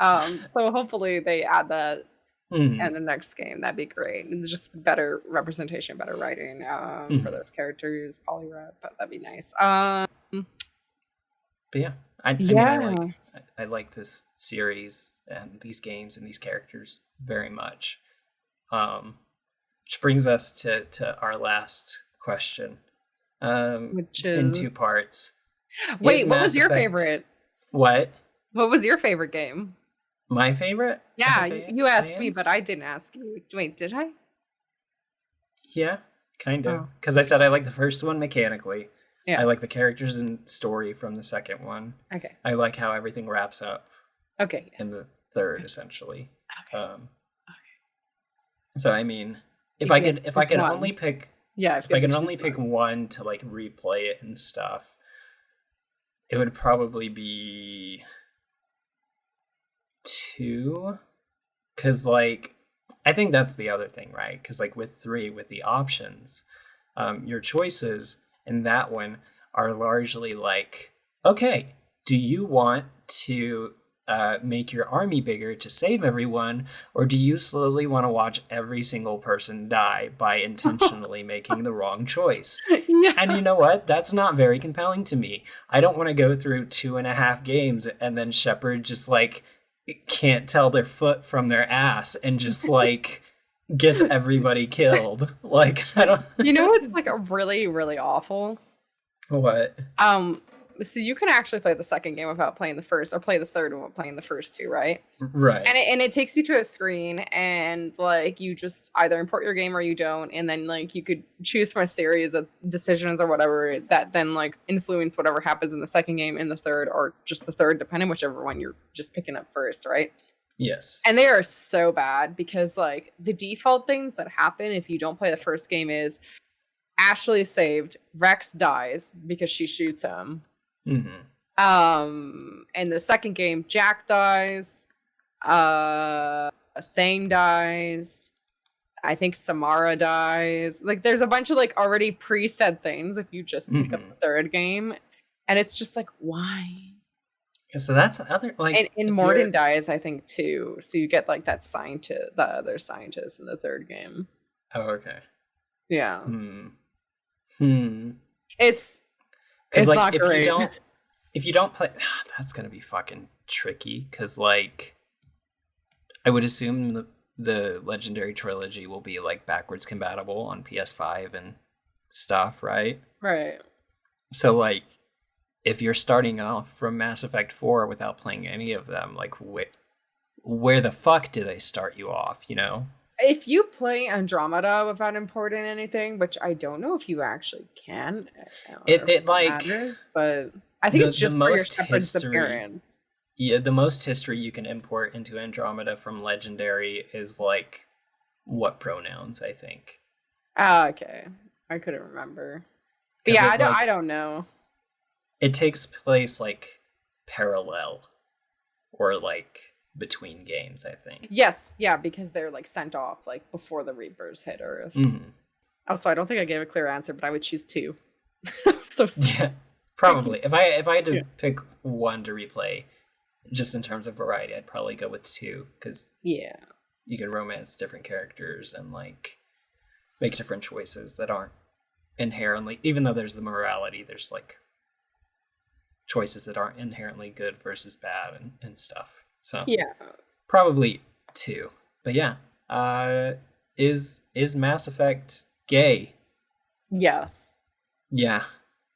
So hopefully they add that Mhm. in the next game. That'd be great. And just better representation, better writing for those characters. Polyrep, that'd be nice. But yeah, I mean, I like this series and these games and these characters very much. Which brings us to our last question, Which in is 2 parts. wait, what was your favorite? What? What was your favorite game? My favorite? Yeah, you asked me, but I didn't ask you. Wait, did I? Yeah, kind of. Oh. Because I said I like the first one mechanically. Yeah. I like the characters and story from the second one. Okay. I like how everything wraps up Okay. Yes. in the third, essentially. Okay. So I mean, if I could only pick one to like replay it and stuff, it would probably be 2, because like I think that's the other thing, right? Because like with 3, with the options, your choices in that one are largely like, okay, do you want to make your army bigger to save everyone, or do you slowly want to watch every single person die by intentionally making the wrong choice? Yeah. And you know what? That's not very compelling to me. I don't want to go through 2.5 games and then Shepard just like can't tell their foot from their ass and just like gets everybody killed. Like, I don't. You know what's like a really, really awful? What? So you can actually play the second game without playing the first, or play the third without playing the first 2, right? Right. And it takes you to a screen, and like you just either import your game or you don't, and then like you could choose from a series of decisions or whatever that then like influence whatever happens in the second game, in the third, or just the third, depending whichever one you're just picking up first, right? Yes. And they are so bad because like the default things that happen if you don't play the first game is Ashley is saved, Rex dies because she shoots him. In the second game, Jack dies, Thane dies, I think Samara dies. Like there's a bunch of like already preset things if you just pick up the third game, and it's just like, why? Yeah, so that's other like, and Morden dies, I think, too. So you get like that scientist, the other scientist in the third game. Oh, okay. Yeah. It's like, not great. If you don't play, that's gonna be fucking tricky. Because like, I would assume the Legendary Trilogy will be like backwards compatible on PS5 and stuff, right? Right. So like, if you're starting off from Mass Effect 4 without playing any of them, like where the fuck do they start you off, you know? If you play Andromeda without importing anything, which I don't know if you actually can, It like matters, but I think it's just for your Shepard's appearance. Yeah, the most history you can import into Andromeda from Legendary is like what pronouns, I think. Ah, okay. I couldn't remember. But yeah, I don't know. It takes place like parallel or like between games, I think. Yes, yeah, because they're like sent off like before the Reapers hit Earth. Mm-hmm. Also, I don't think I gave a clear answer, but I would choose 2. So yeah, probably. If I had to pick one to replay, just in terms of variety, I'd probably go with 2 because you can romance different characters and like make different choices that aren't inherently, even though there's the morality, there's like choices that aren't inherently good versus bad and stuff. So probably 2. But yeah, is Mass Effect gay? Yes. Yeah.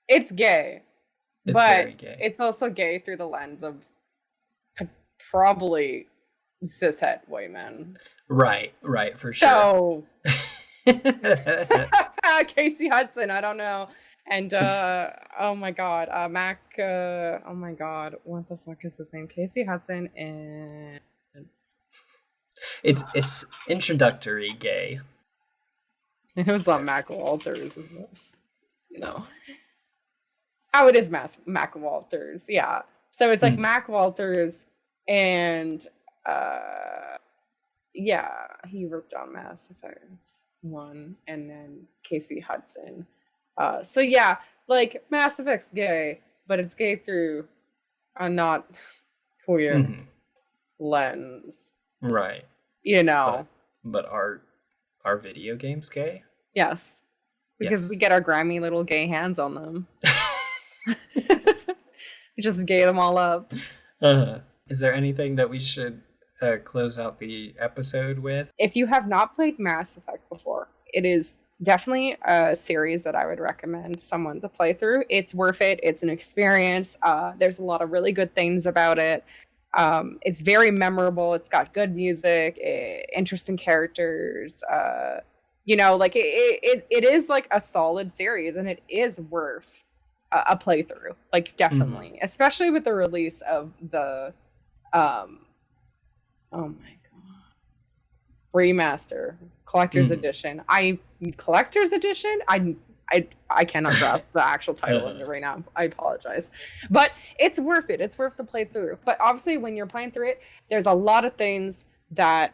It's gay. It's but very gay. It's also gay through the lens of probably cishet white men. Right, for sure. So Casey Hudson, I don't know. And oh my god, Mac oh my god, what the fuck is his name? Casey Hudson and it's introductory gay. It was on Mac Walters, isn't it? No. Oh, it is Mac Walters, yeah. So it's like Mac Walters and he worked on Mass Effect 1 and then Casey Hudson. So yeah, like Mass Effect's gay, but it's gay through a not queer lens. Right. You know. But are video games gay? Yes. Because we get our grimy little gay hands on them. We just gay them all up. Is there anything that we should close out the episode with? If you have not played Mass Effect before, it is definitely a series that I would recommend someone to play through. It's worth it. It's an experience. There's a lot of really good things about it. It's very memorable. It's got good music, interesting characters. You know, like it is like a solid series, and it is worth a playthrough. Like definitely, especially with the release of the oh my god, remaster collector's edition. Collector's edition. I cannot grasp the actual title of it right now. I apologize. But it's worth it. It's worth the playthrough. But obviously when you're playing through it, there's a lot of things that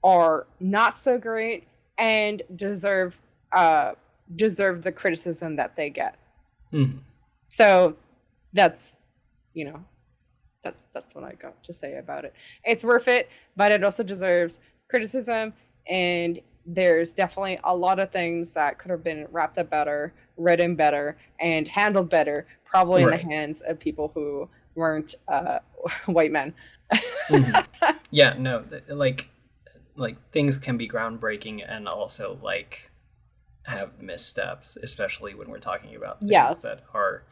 are not so great and deserve the criticism that they get. So that's what I got to say about it. It's worth it, but it also deserves criticism, and there's definitely a lot of things that could have been wrapped up better, written better, and handled better, probably in the hands of people who weren't white men. Yeah, no, like things can be groundbreaking and also like have missteps, especially when we're talking about things that are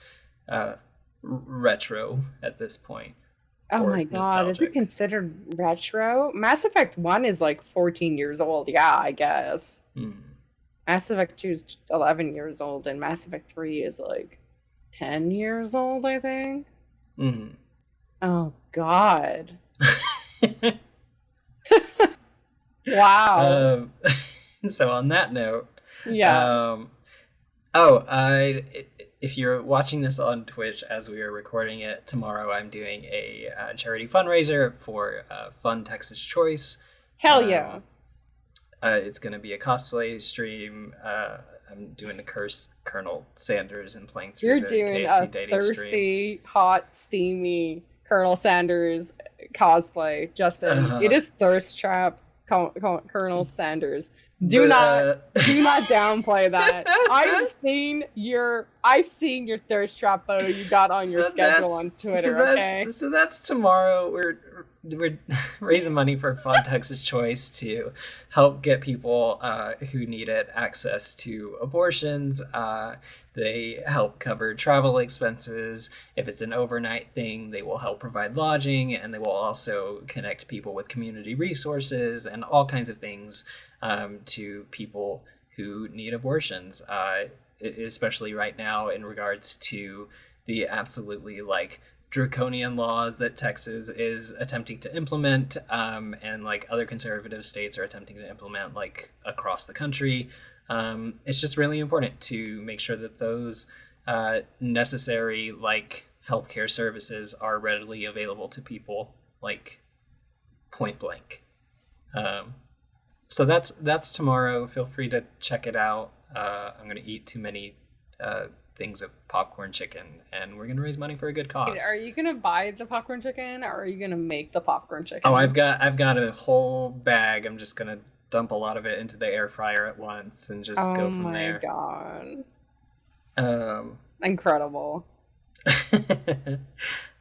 retro at this point. Oh my god, nostalgic. Is it considered retro? Mass Effect 1 is like 14 years old. Yeah, I guess. Mass Effect 2 is 11 years old, and Mass Effect 3 is like 10 years old, I think. Oh god. Wow. So on that note, if you're watching this on Twitch as we are recording it, tomorrow I'm doing a charity fundraiser for Fun Texas Choice. Hell yeah. It's going to be a cosplay stream. I'm doing a cursed Colonel Sanders and playing through You're the doing KFC a dating thirsty, stream. hot, steamy Colonel Sanders cosplay. Justin, it is Thirst Trap Colonel Sanders. Do not downplay that. I've seen your thirst trap photo you got on your schedule on Twitter. So that's tomorrow. We're we're raising money for Fun Texas Choice to help get people who need it access to abortions. They help cover travel expenses. If it's an overnight thing, they will help provide lodging, and they will also connect people with community resources and all kinds of things to people who need abortions, especially right now in regards to the absolutely like draconian laws that Texas is attempting to implement, and like other conservative states are attempting to implement like across the country. It's just really important to make sure that those necessary like healthcare services are readily available to people, like point blank. So that's tomorrow. Feel free to check it out. I'm gonna eat too many things of popcorn chicken, and we're gonna raise money for a good cause. Are you gonna buy the popcorn chicken, or are you gonna make the popcorn chicken? Oh, I've got a whole bag. I'm just gonna dump a lot of it into the air fryer at once and just go from there. Oh my god. Incredible.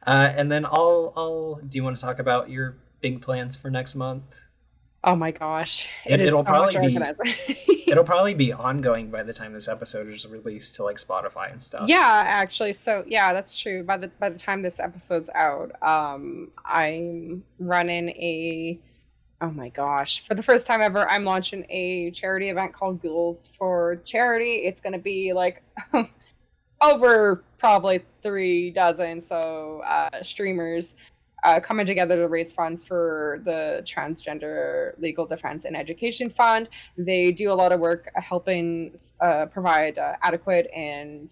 And then I'll do you want to talk about your big plans for next month? Oh my gosh. It'll probably be ongoing by the time this episode is released to like Spotify and stuff. Yeah, actually. So yeah, that's true. By the time this episode's out, I'm running oh my gosh, for the first time ever, I'm launching a charity event called Ghouls for Charity. It's going to be like over probably 36 streamers coming together to raise funds for the Transgender Legal Defense and Education Fund. They do a lot of work helping provide adequate and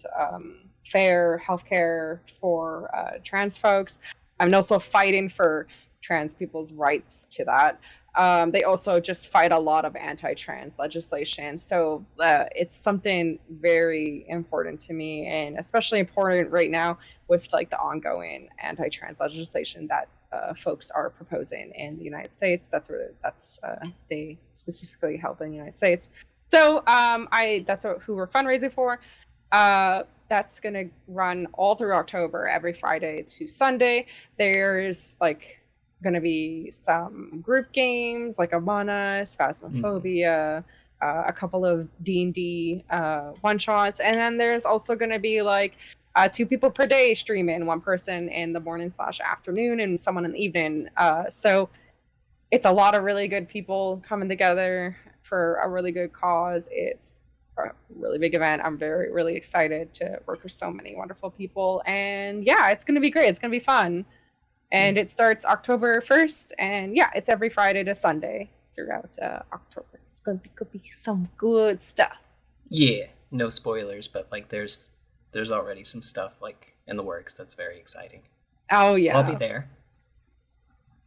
fair healthcare for trans folks. I'm also fighting for trans people's rights to that. They also just fight a lot of anti-trans legislation. So it's something very important to me, and especially important right now with like the ongoing anti-trans legislation that folks are proposing in the United States. They specifically help in the United States. So that's who we're fundraising for. That's going to run all through October, every Friday to Sunday. There's like going to be some group games like Among Us, Phasmophobia, a couple of D&D one-shots, and then there's also going to be like 2 people per day streaming, 1 person in the morning/afternoon and someone in the evening. So it's a lot of really good people coming together for a really good cause. It's a really big event. I'm really excited to work with so many wonderful people, and yeah, it's going to be great. It's going to be fun. And it starts October 1st, and yeah, it's every Friday to Sunday throughout October. It's going to be some good stuff. Yeah, no spoilers, but like there's already some stuff like in the works that's very exciting. Oh yeah, I'll be there.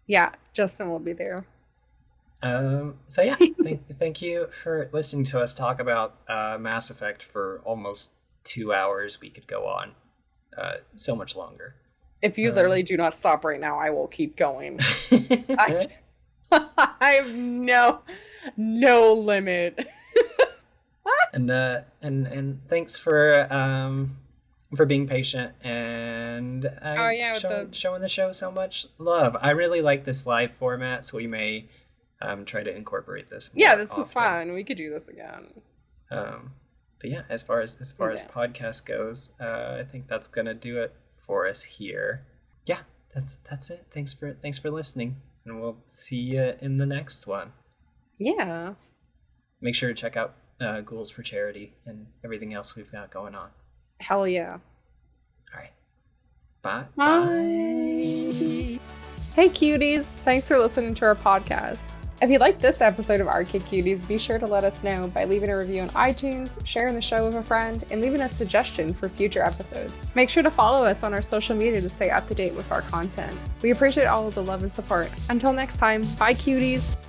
Yeah, Justin will be there. So yeah, thank you for listening to us talk about Mass Effect for almost 2 hours. We could go on so much longer. If you literally do not stop right now, I will keep going. I have no limit. And thanks for being patient and showing the show so much love. I really like this live format, so we may try to incorporate this more this often. Is fun. We could do this again. But yeah, as far as podcast goes, I think that's gonna do it for us here. Yeah, that's it. Thanks for listening, and we'll see you in the next one. Yeah. Make sure to check out Ghouls for Charity and everything else we've got going on. Hell yeah. All right. Bye. Bye. Hey cuties, thanks for listening to our podcast. If you liked this episode of Arcade Cuties, be sure to let us know by leaving a review on iTunes, sharing the show with a friend, and leaving a suggestion for future episodes. Make sure to follow us on our social media to stay up to date with our content. We appreciate all of the love and support. Until next time, bye cuties!